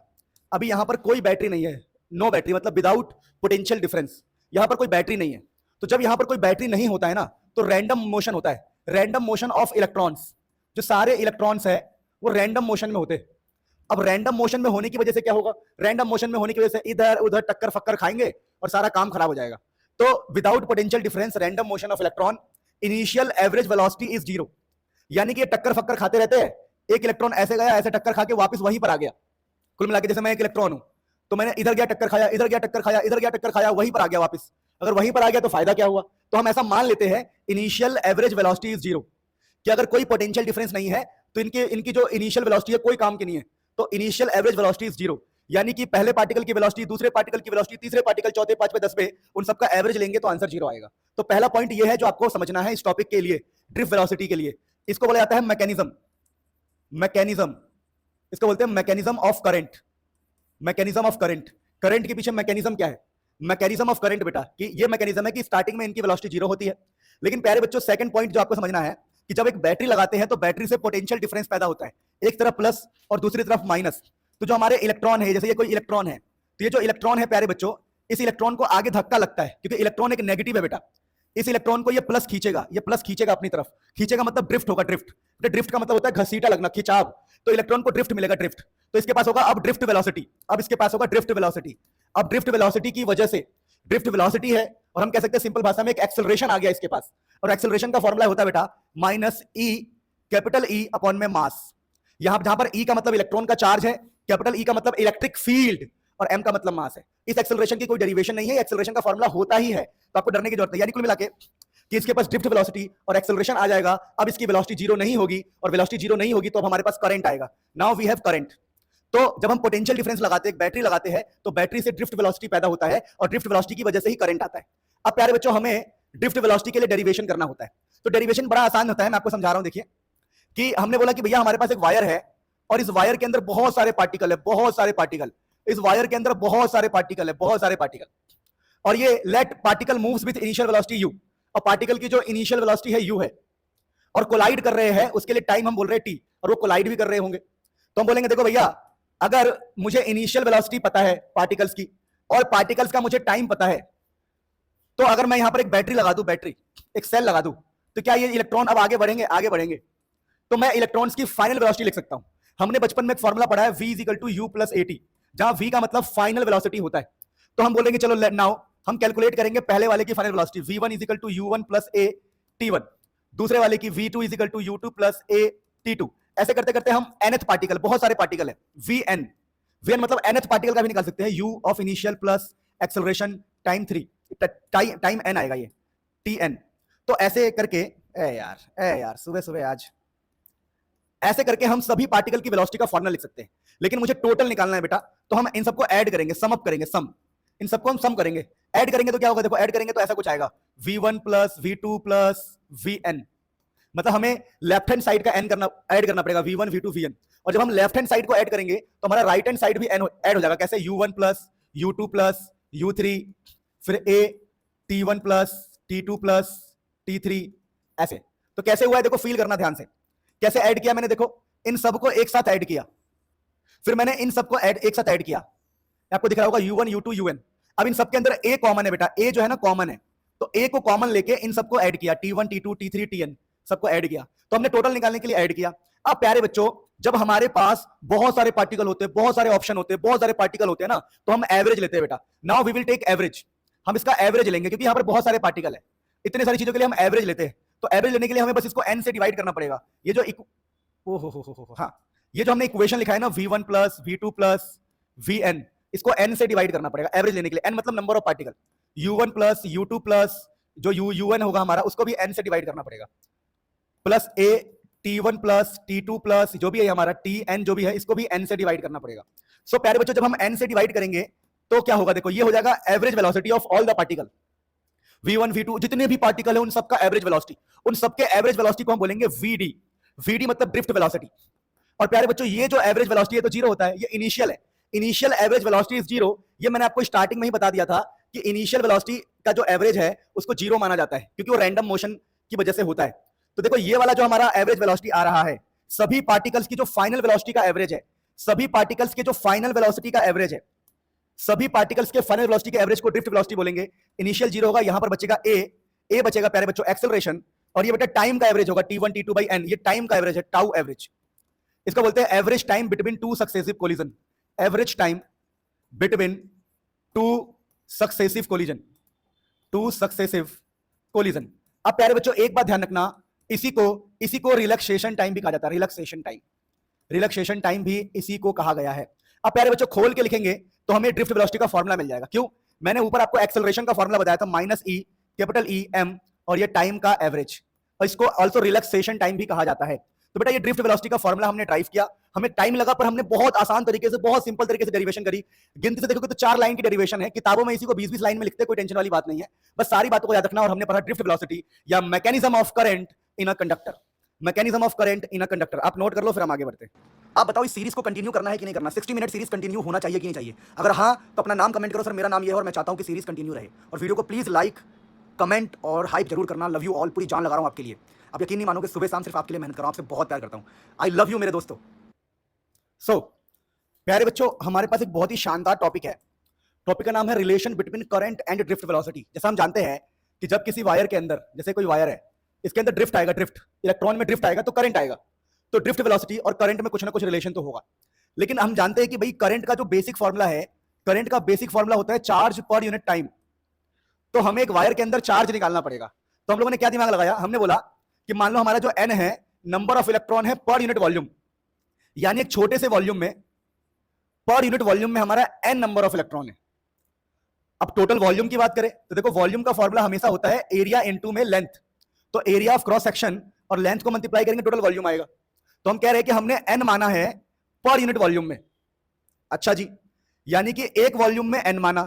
अभी यहां पर कोई बैटरी नहीं है, नो बैटरी, मतलब विदाउट पोटेंशियल डिफरेंस, यहां पर कोई बैटरी नहीं है। तो जब यहां पर कोई बैटरी नहीं होता है ना, तो रैंडम मोशन होता है, रैंडम मोशन ऑफ इलेक्ट्रॉन्स। जो सारे इलेक्ट्रॉन्स है वो रैंडम मोशन में होते हैं। अब रैंडम मोशन में होने की वजह से क्या होगा, रैंडम मोशन में होने की वजह से इधर उधर टक्कर फक्कर खाएंगे और सारा काम खराब हो जाएगा। तो without potential difference, random motion of electron, initial average velocity is 0। यानी कि ये टक्कर फक्कर खाते रहते हैं, एक इलेक्ट्रॉन ऐसे गया, ऐसे टक्कर खा के वापस वहीं पर आ गया। कुल मिला के जैसे मैं एक इलेक्ट्रॉन हूं, तो मैंने इधर गया टक्कर खाया, इधर गया टक्कर खाया, इधर गया टक्कर खाया, वहीं पर आ गया वापस। अगर वहीं पर आ गया तो फायदा क्या हुआ? तो हम ऐसा मान लेते हैं इनिशियल एवरेज वेलोसिटी इज 0, कि अगर कोई पोटेंशियल डिफरेंस नहीं है तो इनकी जो इनिशियल वेलोसिटी है कोई काम की नहीं है। तो इनिशियल एवरेज वेलोसिटी इज 0, यानी कि पहले पार्टिकल की वेलोसिटी, दूसरे पार्टिकल की वेलोसिटी, तीसरे पार्टिकल, चौथे, पांचवें, 10वें, उन सबका एवरेज लेंगे तो आंसर 0 आएगा। तो पहला पॉइंट ये है जो आपको समझना है इस टॉपिक के लिए, ड्रिफ्ट वेलोसिटी के लिए। इसको बोला जाता है मैकेनिज्म। मैकेनिज्म इसको बोलते हैं mechanism of current. Mechanism of current, current के पीछे मैकेनिज्म क्या है? मैकेनिज्म ऑफ करंट बेटा, कि ये मैकेनिज्म है कि स्टार्टिंग में इनकी वेलोसिटी 0 होती है। लेकिन प्यारे बच्चों, सेकंड पॉइंट जो आपको समझना है कि जब एक बैटरी लगाते हैं तो बैटरी से पोटेंशियल डिफरेंस पैदा होता है, एक तरफ प्लस और दूसरी तरफ माइनस। तो जो हमारे इलेक्ट्रॉन है, जैसे ये कोई इलेक्ट्रॉन है, तो ये जो इलेक्ट्रॉन है प्यारे बच्चों, इस इलेक्ट्रॉन को आगे धक्का लगता है, क्योंकि इलेक्ट्रॉन एक नेगेटिव है बेटा। इस इलेक्ट्रॉन को ये प्लस खींचेगा, ये प्लस खींचेगा अपनी तरफ, खींचेगा मतलब ड्रिफ्ट होगा। ड्रिफ्ट, ड्रिफ्ट का मतलब होता है घसीटा लगना, खिंचाव। तो इलेक्ट्रॉन को ड्रिफ्ट मिलेगा, ड्रिफ्ट। तो इसके पास होगा अब ड्रिफ्ट वेलोसिटी, अब इसके पास होगा ड्रिफ्ट वेलोसिटी। अब ड्रिफ्ट वेलोसिटी की वजह से, ड्रिफ्ट वेलोसिटी है और हम कह सकते हैं सिंपल भाषा में एक एक्सेलरेशन आ गया इसके पास। और एक्सेलरेशन का फॉर्मूला होता है बेटा माइनस ई, कैपिटल ई अपॉन में मास। यहां जहां पर ई का मतलब इलेक्ट्रॉन का चार्ज है, कैपिटल ई का मतलब इलेक्ट्रिक फील्ड, और एम का मतलब मास है। इस एक्सेलरेशन की कोई डेरिवेशन नहीं है, एक्सेलरेशन का फॉर्मूला होता ही है, तो आपको डरने की जरूरत नहीं। यानी कुल मिला के कि इसके पास ड्रिफ्ट वेलोसिटी और एक्सेलरेशन आ जाएगा। अब इसकी वेलोसिटी 0 नहीं होगी, और वेलोसिटी 0 नहीं होगी तो अब हमारे पास करंट आएगा। Now we have current. तो जब हम पोटेंशियल डिफरेंस लगाते हैं, बैटरी लगाते हैं, तो बैटरी से ड्रिफ्ट वेलोसिटी पैदा होता है, और ड्रिफ्ट वेलोसिटी की वजह से ही करंट आता है। अब प्यारे बच्चों, हमें ड्रिफ्ट वेलोसिटी के लिए डेरिवेशन करना होता है। तो डेरिवेशन बड़ा आसान होता है, मैं आपको समझा रहा हूं। देखिए कि हमने बोला कि भैया हमारे पास एक वायर है, और इस वायर के अंदर बहुत सारे पार्टिकल है, बहुत सारे पार्टिकल। इस वायर के अंदर बहुत सारे पार्टिकल है, बहुत सारे पार्टिकल। और ये let particle moves with initial velocity u, और पार्टिकल की जो इनिशियल वेलोसिटी है u है, और कोलाइड कर रहे हैं, उसके लिए टाइम हम बोल रहे हैं t, और वो कोलाइड भी कर रहे होंगे। तो हम बोलेंगे देखो भैया, अगर मुझे इनिशियल वेलोसिटी पता है पार्टिकल्स की, और पार्टिकल्स का मुझे टाइम पता है, तो अगर मैं यहां पर एक बैटरी लगा दूं, बैटरी एक सेल लगा दूं, तो क्या ये इलेक्ट्रॉन अब आगे बढ़ेंगे? आगे बढ़ेंगे। तो मैं इलेक्ट्रॉन्स की फाइनल वेलोसिटी लिख सकता हूं। हमने बचपन में एक फॉर्मूला पढ़ा है v is equal to u plus at, जहां v का मतलब फाइनल वेलोसिटी होता है। तो हम बोलेंगे चलो नाउ हम कैलकुलेट करेंगे पहले वाले की final velocity, v1 is equal to u1 plus a t1, दूसरे वाले की v2 is equal to u2 plus a t2। ऐसे करते करते हम nth पार्टिकल, बहुत सारे पार्टिकल है, vn मतलब nth पार्टिकल का भी निकाल सकते हैं, u of initial plus acceleration time 3, time n आएगा ये tn। तो ऐसे करके ए यार सुबह सुबह आज ऐसे करके हम सभी पार्टिकल की वेलोसिटी का फॉर्मूला लिख सकते हैं। लेकिन मुझे टोटल निकालना है बेटा, तो हम इन सबको ऐड करेंगे, सम अप करेंगे, सम, इन सबको हम सम करेंगे। ऐड करेंगे तो क्या होगा? देखो ऐड करेंगे तो ऐसा कुछ आएगा, v1 plus v2 plus vn मतलब हमें लेफ्ट हैंड साइड का एन करना ऐड करना पड़ेगा, v1 v2 vn, और जब हम लेफ्ट हैंड साइड को ऐड करेंगे तो हमारा राइट हैंड साइड भी ऐड हो जाएगा। कैसे? u1 plus u2 plus u3, फिर a t1 plus t2 plus t3, ऐसे। तो कैसे हुआ है देखो, फील करना ध्यान से। कैसे ऐड किया मैंने? देखो इन सबको एक साथ ऐड किया, फिर मैंने इन सबको एक साथ ऐड किया, आपको दिख रहा होगा u1 u2 un। अब इन सबके अंदर a कॉमन है बेटा, a जो है ना कॉमन है, तो a को कॉमन लेके इन सबको ऐड किया, t1 t2 t3 tn सबको ऐड किया, तो हमने टोटल निकालने के लिए ऐड किया। अब प्यारे बच्चों, जब हमारे पास बहुत सारे पार्टिकल होते हैं, बहुत सारे ऑप्शन होते हैं, बहुत सारे पार्टिकल होते हैं ना, तो हम एवरेज लेते हैं बेटा। Now we will take average, हम इसका एवरेज लेंगे क्योंकि यहां पर बहुत सारे पार्टिकल है, इतने सारी चीजों के लिए हम एवरेज लेते हैं। तो एवरेज लेने के लिए हमें बस इसको n से डिवाइड करना पड़ेगा। ये जो हाँ, ये जो हमने इक्वेशन लिखा है ना, v1 plus v2 plus vn, इसको n से डिवाइड करना पड़ेगा एवरेज लेने के लिए। n मतलब number of particle, u1 plus u2 plus जो un होगा हमारा, उसको भी n से डिवाइड करना पड़ेगा, plus a t1 plus t2 plus जो भी है हमारा tn जो भी है, इसको भी n से डिवाइड करना पड़ेगा। सो प्यारे बच्चों, जब हम n से डिवाइड करेंगे तो क्या होगा? देखो ये हो जाएगा average velocity of all the particle, v1 v2 जितने भी पार्टिकल है उन सबका एवरेज वेलोसिटी, उन सबके एवरेज वेलोसिटी को हम बोलेंगे vd। vd मतलब ड्रिफ्ट वेलोसिटी। और प्यारे बच्चों, ये जो एवरेज वेलोसिटी है तो जीरो होता है, ये इनिशियल है, initial average velocity is zero. ये मैंने आपको स्टार्टिंग में ही बता दिया था कि इनिशियल वेलोसिटी का जो एवरेज है उसको जीरो माना जाता है क्योंकि वो रैंडम मोशन की वजह से होता है। तो देखो ये वाला जो हमारा एवरेज वेलोसिटी आ रहा है, सभी पार्टिकल्स की जो फाइनल वेलोसिटी का एवरेज है, सभी पार्टिकल्स के जो फाइनल वेलोसिटी का एवरेज है, सभी पार्टिकल्स के फाइनल वेलोसिटी के एवरेज को ड्रिफ्ट वेलोसिटी बोलेंगे। इनिशियल जीरो होगा, यहां पर बचेगा a बचेगा प्यारे बच्चों एक्सेलरेशन, और ये बेटा टाइम का एवरेज होगा t1 t2 by n, ये टाइम का एवरेज है, टाउ एवरेज। इसको बोलते हैं average time between two successive collision, average time between two successive collision, two successive collision. अब प्यारे बच्चों एक बात ध्यान रखना, इसी को रिलैक्सेशन टाइम भी कहा जाता है, रिलैक्सेशन टाइम भी इसी को कहा गया है। अब प्यारे बच्चों खोल के लिखेंगे तो हमें ड्रिफ्ट वेलोसिटी का फॉर्मूला मिल जाएगा। क्यों? मैंने ऊपर आपको एक्सेलरेशन का फॉर्मूला बताया था, minus e capital e m, और ये टाइम का एवरेज, और इसको ऑल्सो रिलैक्सेशन टाइम भी कहा जाता है। तो बेटा ये ड्रिफ्ट वेलोसिटी का फॉर्मूला हमने ड्राइव किया, हमें टाइम लगा पर हमने बहुत आसान तरीके से, बहुत सिंपल तरीके से डेरिवेशन करी। गिनती से देखोगे तो 4 लाइन की डेरिवेशन है, किताबों में इसी को 20-20 लाइन में लिखते हैं, कोई टेंशन वाली बात नहीं है, बस सारी बातों को याद रखना। और हमने पढ़ा ड्रिफ्ट वेलोसिटी या mechanism of current in a conductor, mechanism of current in a conductor. आप नोट कर लो, फिर हम आगे बढ़ते हैं। आप बताओ इस सीरीज को कंटिन्यू करना है कि नहीं करना, 60 मिनट सीरीज कंटिन्यू होना चाहिए कि नहीं चाहिए? अगर हाँ तो अपना नाम कमेंट करो, सर मेरा नाम ये है और मैं चाहता हूं कि सीरीज कंटिन्यू रहे। और वीडियो को प्लीज लाइक, कमेंट और हाइप जरूर करना। लव यू ऑल, पूरी जान लगा रहा हूं आपके लिए। आप यकीन नहीं मानोगे, सुबह शाम सिर्फ आपके लिए मेहनत कर रहा हूं, आपसे बहुत प्यार करता हूं। आई लव यू मेरे दोस्तों। सो प्यारे बच्चों, हमारे पास एक बहुत ही शानदार टॉपिक है। टॉपिक का नाम है relation between current and drift velocity. जैसा हम जानते हैं कि जब किसी वायर के अंदर, जैसे कोई वायर है, इसके अंदर ड्रिफ्ट आएगा, ड्रिफ्ट इलेक्ट्रॉन में ड्रिफ्ट आएगा तो करंट आएगा, तो ड्रिफ्ट वेलोसिटी और करंट में कुछ ना कुछ रिलेशन तो होगा। लेकिन हम जानते हैं कि भाई करंट का जो बेसिक फॉर्मूला है, करंट का बेसिक फॉर्मूला होता है चार्ज पर यूनिट टाइम। तो हमें एक वायर के अंदर चार्ज निकालना पड़ेगा। तो हम लोगों ने क्या दिमाग लगाया, हमने बोला कि मान लो हमारा जो n है, नंबर ऑफ इलेक्ट्रॉन है पर यूनिट वॉल्यूम, यानी एक छोटे से वॉल्यूम में, पर यूनिट वॉल्यूम में हमारा n नंबर ऑफ इलेक्ट्रॉन है। अब टोटल वॉल्यूम की बात करें तो देखो वॉल्यूम का फॉर्मूला हमेशा होता है एरिया इनटू में लेंथ। तो एरिया ऑफ क्रॉस सेक्शन और लेंथ को मल्टीप्लाई करेंगे, टोटल वॉल्यूम आएगा। तो हम कह रहे हैं कि हमने n माना है पर यूनिट वॉल्यूम में। अच्छा जी, यानी कि एक वॉल्यूम में n माना,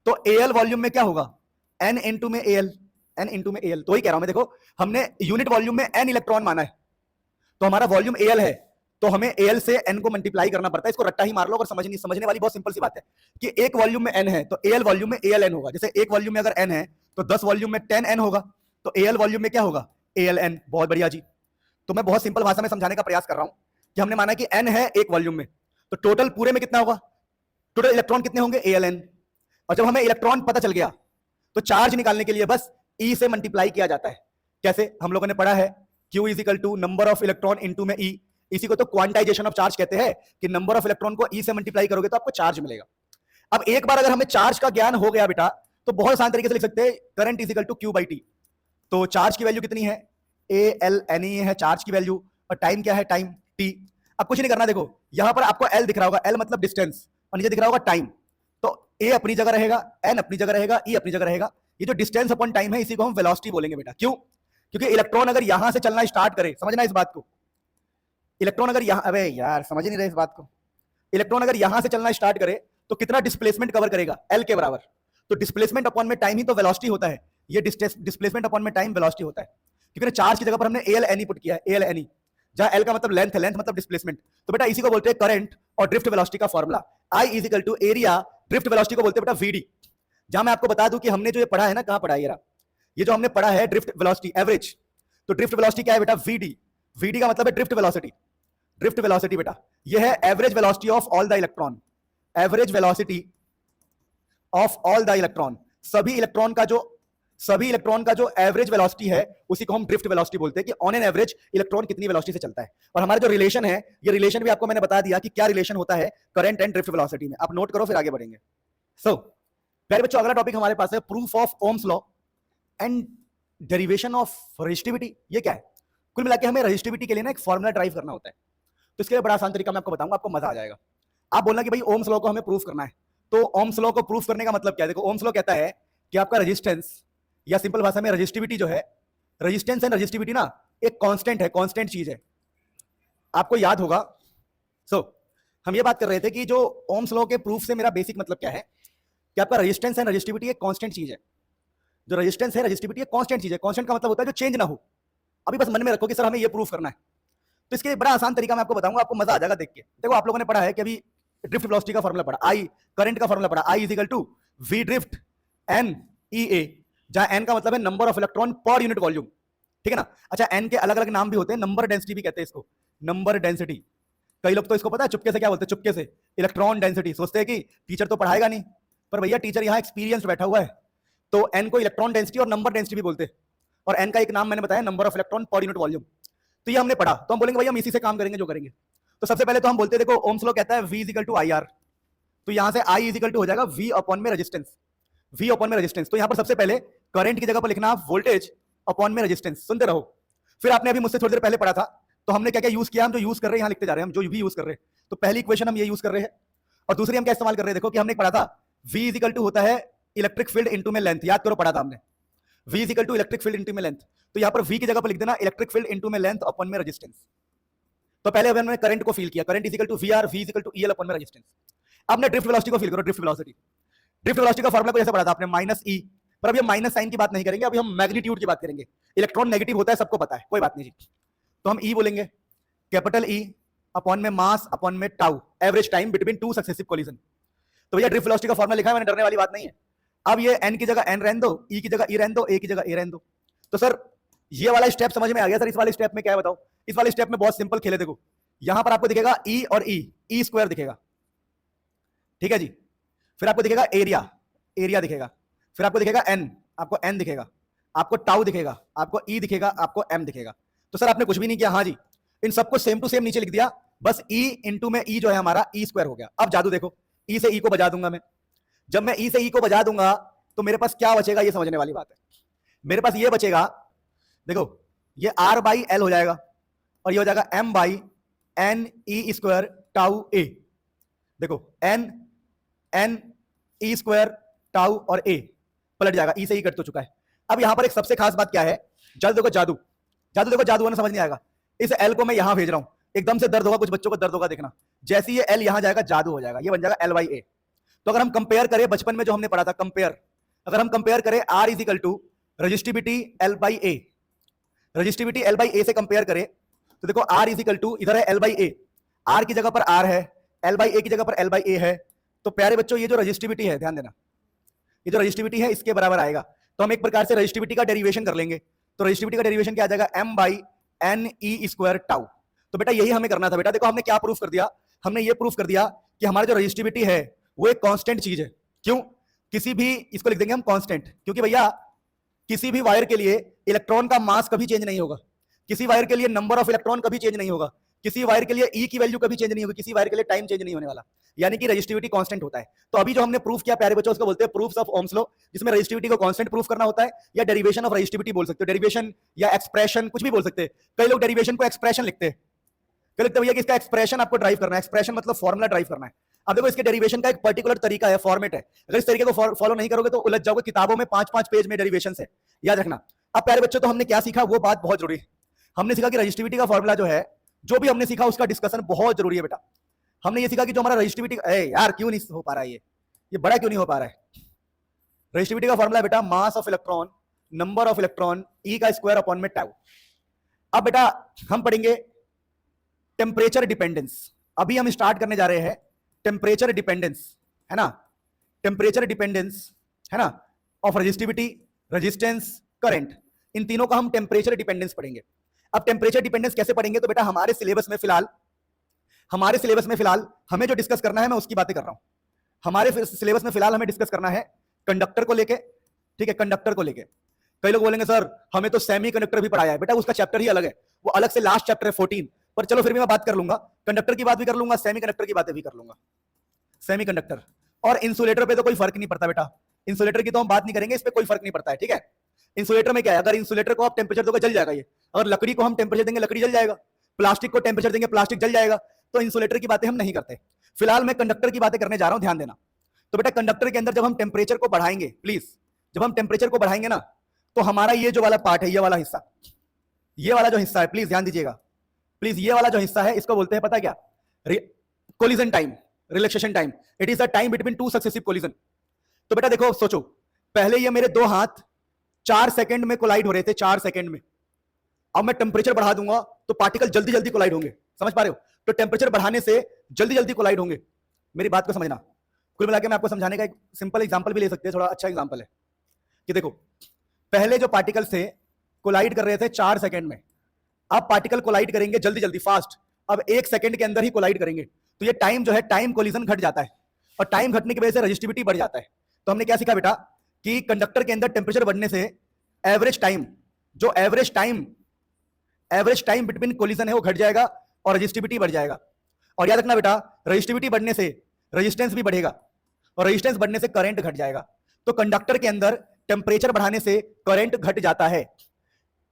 तो AL वॉल्यूम में क्या होगा, n इंटू में AL, n इंटू में AL। तो वही कह रहा हूं मैं, देखो हमने यूनिट वॉल्यूम में n इलेक्ट्रॉन माना है, तो हमारा वॉल्यूम AL है, तो हमें AL से n को मल्टीप्लाई करना पड़ता है। इसको रट्टा ही मार लो, अगर समझने वाली बहुत सिंपल सी बात है कि एक वॉल्यूम में n है तो AL वॉल्यूम में ALN होगा। जैसे एक वॉल्यूम में अगर n है तो 10 वॉल्यूम में 10n होगा, तो AL वॉल्यूम में क्या होगा, ALN। बहुत बढ़िया जी। तो मैं बहुत सिंपल भाषा में समझाने का प्रयास कर रहा हूं कि हमने माना कि n है एक वॉल्यूम में, तो टोटल पूरे में कितना होगा, टोटल इलेक्ट्रॉन कितने होंगे, ALN। और जब हमें इलेक्ट्रॉन पता चल गया तो चार्ज निकालने के लिए बस E से मल्टीप्लाई किया जाता है। कैसे? हम लोगों ने पढ़ा है Q is equal to number of electron into में E। इसी को तो क्वांटाइजेशन ऑफ चार्ज कहते हैं कि नंबर ऑफ इलेक्ट्रॉन को E से मल्टीप्लाई करोगे तो आपको चार्ज मिलेगा। अब एक बार अगर हमें चार्ज का ज्ञान हो गया बेटा, तो बहुत आसान तरीके से लिख सकते हैं current is equal to Q by T। तो चार्ज की वैल्यू कितनी है, ALNE है चार्ज की वैल्यू, और टाइम क्या है, टाइम T। अब कुछ नहीं करना, देखो यहां पर आपको L दिख रहा होगा, L मतलब डिस्टेंस, और नीचे दिख रहा होगा टाइम। तो A अपनी जगह रहेगा, N अपनी जगह रहेगा, E अपनी जगह रहेगा। ये जो डिस्टेंस अपॉन टाइम है, इसी को हम वेलोसिटी बोलेंगे बेटा। क्यों? क्योंकि इलेक्ट्रॉन अगर यहां से चलना स्टार्ट करे, समझना इस बात को, इलेक्ट्रॉन अगर यहां, अबे यार समझ नहीं रहे इस बात को, इलेक्ट्रॉन अगर यहां से चलना स्टार्ट करे तो कितना डिस्प्लेसमेंट कवर करेगा, L के बराबर। तो डिस्प्लेसमेंट अपॉन में टाइम ही तो वेलोसिटी होता है, ये डिस्प्लेसमेंट अपॉन में टाइम वेलोसिटी होता है। क्योंकि चार्ज की जगह पर हमने एल एन पुट किया है, एल एन, जहां एल का मतलब लेंथ है, लेंथ मतलब डिस्प्लेसमेंट। तो बेटा इसी को बोलते हैं करंट और ड्रिफ्ट वेलोसिटी का formula. I is equal to area, drift velocity को बोलते हैं बेटा वीडी। जहां मैं आपको बता दूं कि हमने जो ये पढ़ा है ना, कहां पढ़ा है ये जो हमने पढ़ा है ड्रिफ्ट वेलोसिटी एवरेज, तो ड्रिफ्ट वेलोसिटी क्या है बेटा, वीडी। वीडी का मतलब है ड्रिफ्ट वेलोसिटी। ड्रिफ्ट वेलोसिटी बेटा ये है average velocity of all the electron, average velocity of all the electron, सभी इलेक्ट्रॉन का जो एवरेज वेलोसिटी है उसी को हम ड्रिफ्ट वेलोसिटी बोलते हैं, कि ऑन एन एवरेज इलेक्ट्रॉन कितनी वेलोसिटी से चलता है। और हमारा जो रिलेशन है, ये रिलेशन भी आपको मैंने बता दिया कि क्या रिलेशन होता है करंट एंड ड्रिफ्ट वेलोसिटी में। आप नोट करो फिर आगे बढ़ेंगे। सो प्यारे बच्चों, अगला टॉपिक हमारे पास है proof of Ohm's law and derivation of resistivity. ये क्या है? कुल मिला के हमें रेजिस्टिविटी के लिए ना एक फॉर्मूला ड्राइव करना होता है। तो इसके लिए बड़ा आसान तरीका मैं आपको बताऊंगा, आपको मजा आ जाएगा। आप बोलना कि भाई ओम्स लॉ को हमें प्रूफ करना है। तो ओम्स लॉ को प्रूफ करने का मतलब क्या है? देखो, ओम्स लॉ कहता है कि आपका रेजिस्टेंस, या सिंपल भाषा में रेजिस्टिविटी जो है, रेजिस्टेंस एंड रेजिस्टिविटी ना एक कांस्टेंट है, कांस्टेंट चीज है। आपको याद होगा। हम ये बात कर रहे थे कि जो ओम्स लॉ के प्रूफ से मेरा बेसिक मतलब क्या है कि आपका रेजिस्टेंस एंड रेजिस्टिविटी एक कांस्टेंट चीज है। जो रेजिस्टेंस है, रेजिस्टिविटी एक कांस्टेंट चीज है। कांस्टेंट का मतलब होता है जो चेंज ना हो। अभी बस मन में रखो कि सर हमें ये प्रूफ करना है। तो इसके बड़ा आसान तरीका मैं आपको बताऊंगा, आपको मजा आ जाएगा देख के। देखो, आप लोगों ने पढ़ा है कि अभी ड्रिफ्ट वेलोसिटी का फॉर्मूला पढ़ा, आई करंट का फॉर्मूला पढ़ा, I is equal to v drift n e A, जहां एन का मतलब है number of electron per unit volume. ठीक है ना? अच्छा, एन के अलग अलग नाम भी होते हैं, नंबर डेंसिटी भी कहते हैं इसको, नंबर डेंसिटी। कई लोग तो इसको पता है चुपके से क्या बोलते हैं, चुपके से इलेक्ट्रॉन डेंसिटी। सोचते हैं कि टीचर तो पढ़ाएगा नहीं, पर भैया टीचर यहाँ एक्सपीरियंस बैठा हुआ है, तो एन को इलेक्ट्रॉन डेंसिटी और नंबर डेंसिटी भी बोलते हैं। और एन का एक नाम मैंने बताया, number of electron per unit volume. तो ये हमने पढ़ा, तो हम बोलेंगे भैया हम इसी से काम करेंगे जो करेंगे। तो सबसे पहले तो हम बोलते हैं, देखो ओम्स लॉ कहता है V is equal to I R, तो यहां से I इज इक्वल टू हो जाएगा V अपॉन में रेजिस्टेंस, V अपॉन में रेजिस्टेंस। तो यहां पर सबसे पहले करंट की जगह पर लिखना वोल्टेज अपॉन में रेजिस्टेंस। सुनते रहो। फिर आपने अभी मुझसे थोड़ी देर पहले पढ़ा था, तो हमने क्या क्या यूज किया, हम जो यूज कर रहे हैं यहां लिखते जा रहे हैं, हम जो भी यूज कर रहे हैं। तो पहली इक्वेशन हम ये यूज कर रहे हैं, और दूसरी हम क्या इस्तेमाल कर रहे हैं? देखो कि हमने पढ़ा था V इज इक्वल टू होता है इलेक्ट्रिक फील्ड इनटू में लेंथ। याद करो, पढ़ा था हमने V is equal to electric field into में लेंथ। तो यहां पर V की जगह पर लिख देना इलेक्ट्रिक फील्ड इनटू में लेंथ अपॉन में रेजिस्टेंस। तो पहले हमने करंट को फील किया, current is equal to V R, V is equal to EL upon में रेजिस्टेंस। अब हमने ड्रिफ्ट वेलोसिटी को फील करो, ड्रिफ्ट वेलोसिटी। ड्रिफ्ट वेलोसिटी का फॉर्मूला को जैसे पढ़ा था आपने, माइनस ई। पर अभी हम माइनस साइन की बात नहीं करेंगे, अभी हम मैग्नीट्यूड की बात करेंगे। इलेक्ट्रॉन नेगेटिव होता है, सबको पता है, कोई बात नहीं जी। तो हम ई बोलेंगे, कैपिटल ई अपॉन में मास अपॉन में tau, average time between two successive collision. तो भैया ड्रिफ्ट वेलोसिटी का फॉर्मूला लिखा है मैंने, डरने वाली बात नहीं है। अब ये एन की जगह एन रहने दो, ई की जगह ई रहने दो, ए की जगह ए रहने दो। तो सर ये वाला स्टेप समझ में आ गया? सर इस वाले स्टेप में क्या है बताओ? इस वाले स्टेप में बहुत सिंपल खेले। देखो यहां पर आपको दिखेगा ई और ई स्क्वायर दिखेगा, ठीक है जी। फिर आपको दिखेगा एरिया, एरिया दिखेगा। फिर आपको दिखेगा एन, आपको एन दिखेगा, आपको टाउ दिखेगा, आपको ई दिखेगा, आपको एम दिखेगा। तो सर आपने कुछ भी नहीं किया, हाँ जी, इन सबको सेम टू सेम नीचे लिख दिया, बस ई इंटू में ई जो है हमारा ई स्क्वायर हो गया। अब जादू देखो, ई से ई को बजा दूंगा मैं। जब मैं ई से ई को बजा दूंगा तो मेरे पास क्या बचेगा, ये समझने वाली बात है। मेरे पास ये बचेगा, देखो ये आर बाई एल हो जाएगा, और ये हो जाएगा M by N E square tau A. देखो एन एन ई स्क्वायर टाउ और ए पलट जाएगा, ई से ई कट तो चुका है। अब यहां पर एक सबसे खास बात क्या है, जादू देखो, जादू जादू देखो, जादू समझ नहीं आएगा। इस एल को मैं यहां भेज रहा हूं, एकदम से दर्द होगा, कुछ बच्चों को दर्द होगा, देखना जैसे ये एल यहां जाएगा जादू हो जाएगा, ये बन जाएगा एल बाई ए। तो अगर हम कंपेयर करें बचपन में जो हमने पढ़ा था कंपेयर, अगर हम कंपेयर करें R is equal to resistivity l by A, resistivity l by A से कंपेयर करें तो देखो आर इज इक्वल टू, इधर है एल बाई ए, आर की जगह पर आर है, एल बाई ए की जगह पर एल बाई ए है। तो प्यारे बच्चों ये जो रजिस्टिविटी है, ध्यान देना, ये जो रजिस्टिविटी है इसके बराबर आएगा। तो हम एक प्रकार से रजिस्टिविटी का डेरिवेशन कर लेंगे। तो रजिस्टिविटी का डेरिवेशन क्या आ जाएगा, M by N E square tau. तो बेटा यही हमें करना था। बेटा देखो हमने क्या प्रूफ कर दिया, हमने ये प्रूफ कर दिया कि हमारा जो रजिस्टिविटी है वो एक कांस्टेंट चीज है। क्यों? किसी भी, इसको लिख देंगे हम कांस्टेंट, क्योंकि भैया किसी भी वायर के लिए इलेक्ट्रॉन का मास कभी चेंज नहीं होगा, किसी वायर के लिए नंबर ऑफ इलेक्ट्रॉन कभी चेंज नहीं होगा, किसी वायर के लिए ई की वैल्यू कभी चेंज नहीं होगी, किसी वायर के लिए टाइम चेंज नहीं होने वाला, यानी कि रजिस्टिविटी कांस्टेंट होता है। तो अभी जो हमने प्रूफ किया प्यारे बच्चों, उसको बोलते हैं प्रूफ्स ऑफ ओम्स लॉ, जिसमें रजिस्टिविटी को कांस्टेंट प्रूफ करना होता है, या डेरिवेशन ऑफ रजिस्टिविटी बोल सकते हो, डेरिवेशन या एक्सप्रेशन कुछ भी बोल सकते हैं। कई लोग डेरिवेशन को एक्सप्रेशन लिखते हैं, कई लिखते हैं भैया कि इसका एक्सप्रेशन आपको ड्राइव करना है, एक्सप्रेशन मतलब फॉर्मुला ड्राइव करना है। अब देखो इसके डेरिवेशन का एक पर्टिकुलर तरीका है, फॉर्मेट है, अगर इस तरीके को फॉलो नहीं करोगे तो उलझ जाओगे, किताबों में 5-5 पेज में डेरिवेशन है, याद रखना। अब प्यारे बच्चों तो हमने क्या सीखा, वो बात बहुत जरूरी है। हमने सीखा कि रजिस्टिविटी का फॉर्मूला जो है, जो भी हमने सीखा उसका डिस्कशन बहुत जरूरी है बेटा। हमने ये सीखा कि जो हमारा रजिस्टिविटी, यार क्यों नहीं हो पा रहा है ये बड़ा क्यों नहीं हो पा रहा है? रजिस्टिविटी का फॉर्मूला बेटा mass of electron number of electron e का स्क्वायर अपॉन में टाउ। अब बेटा हम पढ़ेंगे टेम्परेचर डिपेंडेंस। अभी हम स्टार्ट करने जा रहे हैं टेम्परेचर डिपेंडेंस, है ना, टेम्परेचर डिपेंडेंस, है ना, ऑफ रेजिस्टिविटी, रेजिस्टेंस, करंट, इन तीनों का हम टेम्परेचर डिपेंडेंस पढ़ेंगे। अब टेम्परेचर डिपेंडेंस कैसे पढ़ेंगे, तो बेटा हमारे सिलेबस में फिलहाल हमें जो डिस्कस करना है मैं उसकी बातें कर रहा हूं। हमारे सिलेबस में फिलहाल हमें डिस्कस करना है कंडक्टर को लेके, ठीक है, कंडक्टर को लेके। कई लोग बोलेंगे सर हमें तो सेमी कंडक्टर भी पढ़ाया है, बेटा उसका चैप्टर ही अलग है, वो अलग से लास्ट चैप्टर है 14, पर चलो फिर भी मैं बात कर लूंगा, कंडक्टर की बात भी कर लूंगा, सेमी कंडक्टर की बातें भी कर लूंगा। सेमी कंडक्टर और इंसुलेटर पे तो कोई फर्क नहीं पड़ता बेटा, इंसुलेटर की तो हम बात नहीं करेंगे, इस पे कोई फर्क नहीं पड़ता है, ठीक है। इंसुलेटर में क्या है, अगर इंसुलेटर को आप टेम्परेचर दोगे जल जाएगा ये, अगर लकड़ी को हम टेम्परेचर देंगे लकड़ी जल जाएगा, प्लास्टिक को टेम्परेचर देंगे प्लास्टिक जल जाएगा, तो इंसुलेटर की बातें हम नहीं करते। फिलहाल मैं कंडक्टर की बातें करने जा रहा हूं, ध्यान देना। तो बेटा कंडक्टर के अंदर जब हम टेम्परेचर को बढ़ाएंगे, प्लीज जब हम टेम्परेचर को बढ़ाएंगे ना, तो हमारा ये जो वाला पार्ट है, ये वाला हिस्सा, ये वाला जो हिस्सा है, प्लीज ध्यान दीजिएगा, प्लीज ये वाला जो हिस्सा है इसको बोलते हैं पता क्या, collision time, relaxation time. It is the time between two successive collision. तो बेटा देखो सोचो, पहले ये मेरे दो हाथ 4 सेकंड में कोलाइड हो रहे थे, 4 सेकंड में, अब मैं टेम्परेचर बढ़ा दूंगा तो पार्टिकल जल्दी जल्दी कोलाइड होंगे, समझ पा रहे हो, तो टेम्परेचर बढ़ाने से जल्दी जल्दी कोलाइड होंगे। मेरी बात को समझना, कुल मिला के मैं आपको समझाने का एक सिंपल एग्जांपल भी ले सकते हैं, थोड़ा अच्छा एग्जांपल है कि देखो पहले जो पार्टिकल से कोलाइड कर रहे थे 4 सेकंड में, अब पार्टिकल कोलाइड करेंगे जल्दी जल्दी फास्ट, अब 1 सेकंड के अंदर ही कोलाइड करेंगे, तो ये टाइम जो है टाइम कोलिजन घट जाता है, और टाइम घटने की वजह से रेजिस्टिविटी बढ़ जाता है। तो हमने क्या सीखा बेटा कि कंडक्टर के अंदर टेम्परेचर बढ़ने से एवरेज टाइम, जो एवरेज टाइम बिटवीन कोलिजन है वो घट जाएगा और रेजिस्टिविटी बढ़ जाएगा। और याद रखना बेटा रेजिस्टिविटी बढ़ने से रेजिस्टेंस भी बढ़ेगा, और रेजिस्टेंस बढ़ने से करंट घट जाएगा। तो कंडक्टर के अंदर टेम्परेचर बढ़ाने से करंट घट जाता है,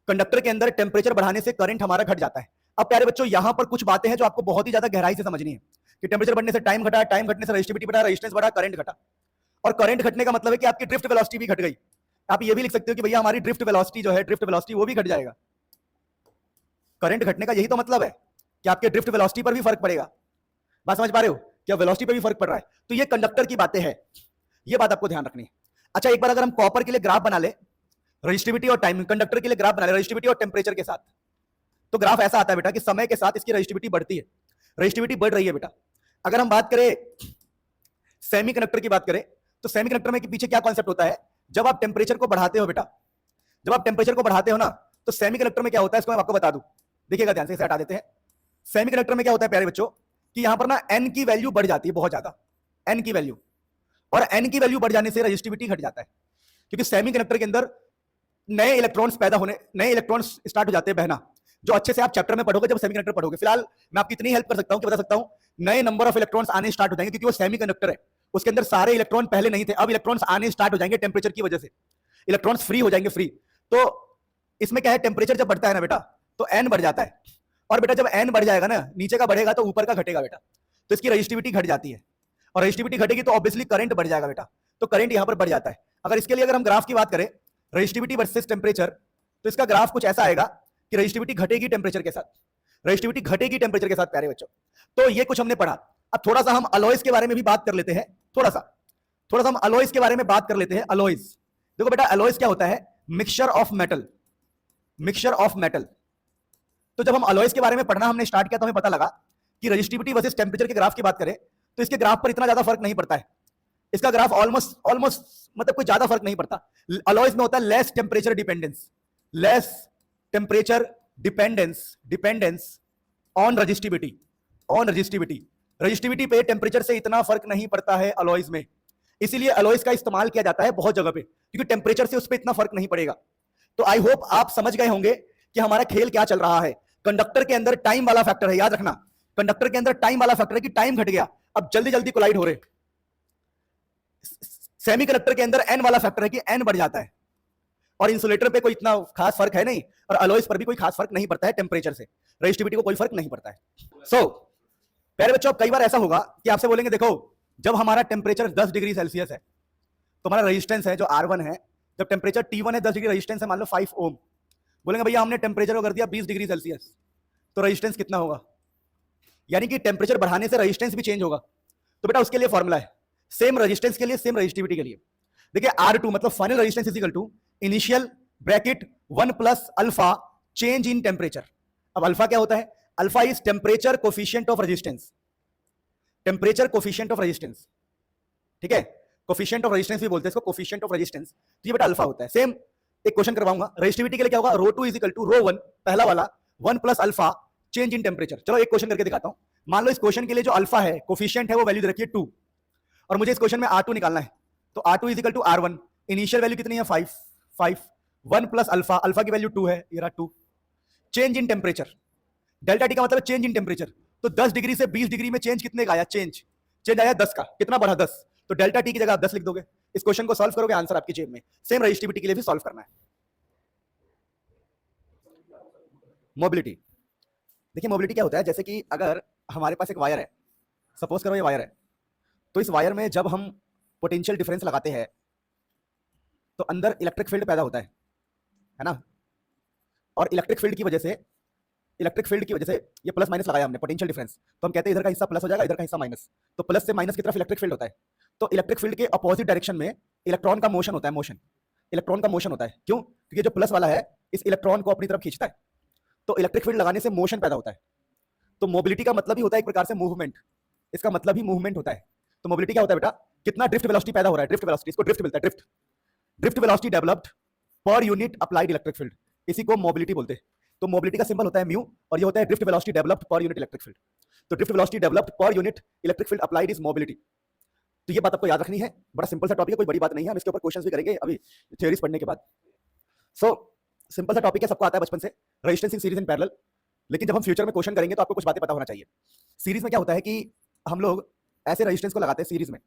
कंडक्टर के अंदर टेम्परेचर बढ़ाने से करंट हमारा घट जाता है। अब प्यारे बच्चों यहां पर कुछ बातें हैं जो आपको बहुत ही ज्यादा गहराई से समझनी है कि टेम्परेचर बढ़ने से टाइम घटा, टाइम घटने से रेजिस्टिविटी बढ़ा, रेजिस्टेंस बढ़ा, करंट घटा। और करंट घटने का मतलब है कि आपकी ड्रिफ्ट वेलोसिटी भी घट गई। आप ये भी लिख सकते हो कि भैया हमारी ड्रिफ्ट वेलोसिटी जो है, ड्रिफ्ट वेलोसिटी वो भी घट जाएगा। करंट घटने का यही तो मतलब है कि आपके ड्रिफ्ट वेलोसिटी पर भी फर्क पड़ेगा। बात समझ पा रहे हो, क्या वेलोसिटी पर भी फर्क पड़ रहा है। तो ये कंडक्टर की बातें हैं, ये बात आपको ध्यान रखनी है। अच्छा एक बार अगर हम कॉपर के लिए ग्राफ बना ले, रेजिस्टिविटी और टाइम, कंडक्टर के लिए ग्राफ बना ले रेजिस्टिविटी और टेम्परेचर के साथ, तो ग्राफ ऐसा आता है बेटा कि समय के साथ इसकी रेजिस्टिविटी बढ़ती है, रेजिस्टिविटी बढ़ रही है बेटा। अगर हम बात करें सेमी कंडक्टर की बात करें, तो सेमी कंडक्टर में पीछे क्या कॉन्सेप्ट होता है, जब आप टेम्परेचर को बढ़ाते हो बेटा, जब आप टेम्परेचर को बढ़ाते हो ना, तो सेमी कंडक्टर में क्या होता है इसको मैं आपको बता दूं, देखिएगा ध्यान से, इसे हटा देते हैं। सेमी कंडक्टर में क्या होता है प्यारे बच्चों कि यहां पर ना एन की वैल्यू बढ़ जाती है बहुत ज्यादा, एन की वैल्यू, और एन की वैल्यू बढ़ जाने से रेजिस्टिविटी घट जाता है, क्योंकि सेमी कंडक्टर के अंदर नए इलेक्ट्रॉन्स पैदा होने, नए इलेक्ट्रॉन्स स्टार्ट हो जाते हैं बहना, जो अच्छे से आप चैप्टर में पढ़ोगे जब सेमीकंडक्टर पढ़ोगे। फिलहाल मैं आपकी इतनी हेल्प कर सकता हूं कि बता सकता हूं नए नंबर ऑफ इलेक्ट्रॉन्स आने स्टार्ट हो जाएंगे, क्योंकि वो सेमीकंडक्टर है, उसके अंदर सारे इलेक्ट्रॉन पहले नहीं थे, अब इलेक्ट्रॉन्स आने स्टार्ट हो जाएंगे टेम्परेचर की वजह से, इलेक्ट्रॉन्स फ्री हो जाएंगे, फ्री। तो इसमें क्या है, टेम्परेचर जब बढ़ता है ना बेटा तो एन बढ़ जाता है, और बेटा जब एन बढ़ जाएगा ना, नीचे का बढ़ेगा तो ऊपर का घटेगा बेटा, तो इसकी रेजिस्टिविटी घट जाती है, और रेजिस्टिविटी घटेगी तो ऑब्वियसली करंट बढ़ जाएगा बेटा, तो करंट यहां पर बढ़ जाता है। अगर इसके लिए अगर हम ग्राफ की बात करें रेजिस्टिविटी वर्सेस टेम्परेचर, तो इसका ग्राफ कुछ ऐसा आएगा कि रेजिस्टिविटी घटेगी टेम्परेचर के साथ, रेजिस्टिविटी घटेगी टेम्परेचर के साथ प्यारे बच्चों। तो ये कुछ हमने पढ़ा। अब थोड़ा सा हम अलॉयज के बारे में भी बात कर लेते हैं, थोड़ा सा हम अलॉयज के बारे में बात कर लेते हैं। अलॉयज देखो बेटा, अलॉयज क्या होता है, mixture of metal, mixture of metal. तो जब हम अलॉयज के बारे में पढ़ना हमने स्टार्ट किया तो हमें पता लगा कि रेजिस्टिविटी वर्सेस टेम्परेचर के ग्राफ की बात करें तो इसके ग्राफ पर इतना ज्यादा फर्क नहीं पड़ता है, इसका ग्राफ ऑलमोस्ट मतलब कोई ज्यादा फर्क नहीं पड़ता। अलॉयज में होता है less temperature dependence, less temperature dependence on resistivity, on resistivity, resistivity पे टेम्परेचर से इतना फर्क नहीं पड़ता है अलॉयज में, इसीलिए अलॉयज का इस्तेमाल किया जाता है बहुत जगह पे, क्योंकि टेम्परेचर से उस पर इतना फर्क नहीं पड़ेगा। तो आई होप आप समझ गए होंगे कि हमारा खेल क्या चल रहा है। कंडक्टर के अंदर टाइम वाला फैक्टर है, याद रखना, कंडक्टर के अंदर टाइम वाला फैक्टर है कि टाइम घट गया, अब जल्दी जल्दी कोलाइड हो रहे। सेमी कंडक्टर के अंदर एन वाला फैक्टर है कि एन बढ़ जाता है, और इंसुलेटर पे कोई इतना खास फर्क है नहीं, और अलॉयज पर भी कोई खास फर्क नहीं पड़ता है टेम्परेचर से, रेजिस्टिविटी को कोई फर्क नहीं पड़ता है। सो प्यारे बच्चों, कई बार ऐसा होगा कि आपसे बोलेंगे देखो जब हमारा टेम्परेचर 10 डिग्री सेल्सियस है तो हमारा रेजिस्टेंस है जो R1 है, जब टेम्परेचर T1 है 10 डिग्री, रेजिस्टेंस है मान लो 5 ओम। बोलेंगे भैया हमने टेम्परेचर को कर दिया 20 डिग्री सेल्सियस, तो रेजिस्टेंस कितना होगा, यानी कि टेम्परेचर बढ़ाने से रेजिस्टेंस भी चेंज होगा। तो बेटा उसके लिए फॉर्मूला है, सेम रेजिस्टेंस के लिए सेम रेजिस्टिविटी के लिए। देखिए R2 मतलब final resistance is equal to initial bracket 1 plus alpha change in temperature. अब अल्फा क्या होता है? Alpha is temperature coefficient of resistance, temperature coefficient of resistance, ठीक है, कोफिशिएंट ऑफ रेजिस्टेंस भी बोलते हैं इसको, कोफिशिएंट ऑफ रेजिस्टेंस। तो ये बेटा अल्फा होता है। सेम एक क्वेश्चन करवाऊंगा रेजिस्टिविटी के लिए, क्या होगा? रो 2 इज इक्वल टू रो 1, पहला वाला 1 plus alpha change in temperature. चलो एक क्वेश्चन करके दिखाता हूं। मान लो इस क्वेश्चन के लिए जो अल्फा है, कोफिशिएंट है, वो वैल्यू दे रखी है 2, और मुझे इस क्वेश्चन में R2 निकालना है। तो R2 is equal to R1, initial value कितनी है? 5, 1 प्लस अल्फा, अल्फा की वैल्यू 2 है, ये रहा 2, change in temperature, delta T का मतलब चेंज इन टेम्परेचर। तो 10 डिग्री से 20 डिग्री में चेंज कितने का आया? चेंज आया 10 का। कितना बढ़ा? 10। तो डेल्टा टी की जगह आप 10 लिख दोगे। इस क्वेश्चन को सॉल्व करोगे, आंसर आपकी जेब में। सेम रेजिस्टिविटी के लिए भी सॉल्व करना है। मोबिलिटी, देखिए मोबिलिटी क्या होता है, जैसे कि अगर हमारे पास एक वायर है, सपोज करो ये वायर है, तो इस वायर में जब हम पोटेंशियल डिफरेंस लगाते हैं तो अंदर इलेक्ट्रिक फील्ड पैदा होता है ना, और इलेक्ट्रिक फील्ड की वजह से ये प्लस माइनस लगाया हमने, पोटेंशियल डिफरेंस, तो हम कहते हैं इधर का हिस्सा प्लस हो जाएगा, इधर का हिस्सा माइनस। तो प्लस से माइनस की तरफ इलेक्ट्रिक फील्ड होता है। तो इलेक्ट्रिक फील्ड के अपोजिट डायरेक्शन में इलेक्ट्रॉन का मोशन होता है, इलेक्ट्रॉन का मोशन होता है। क्यों? क्योंकि जो प्लस वाला है इस इलेक्ट्रॉन को अपनी तरफ खींचता है, तो इलेक्ट्रिक फील्ड लगाने से मोशन पैदा होता है। तो मोबिलिटी का मतलब ही होता है एक प्रकार से मूवमेंट, इसका मतलब ही मूवमेंट होता है। तो मोबिलिटी क्या होता है बेटा? कितना ड्रिफ्ट वेलोसिटी पैदा हो रहा है, ड्रिफ्ट वेलोसिटी, इसको ड्रिफ्ट मिलता है, drift velocity developed per unit applied electric field, इसी को मोबिलिटी बोलते हैं। तो मोबिलिटी का सिंबल होता है म्यू, और ये होता है drift velocity developed per unit electric field. तो drift velocity developed per unit electric field applied is mobility. तो ये बात आपको याद रखनी है, बड़ा सिंपल सा टॉपिक है, कोई बड़ी बात नहीं है, हम इसके ऊपर क्वेश्चंस भी करेंगे अभी थ्योरीज पढ़ने के बाद। सो सिंपल सा टॉपिक है, सबको आता है बचपन से, resistance in series and parallel. लेकिन जब हम फ्यूचर में क्वेश्चन करेंगे तो आपको कुछ बातें पता होना चाहिए। सीरीज में क्या होता है कि हम लोग ऐसे रेजिस्टेंस को लगाते हैं सीरीज में,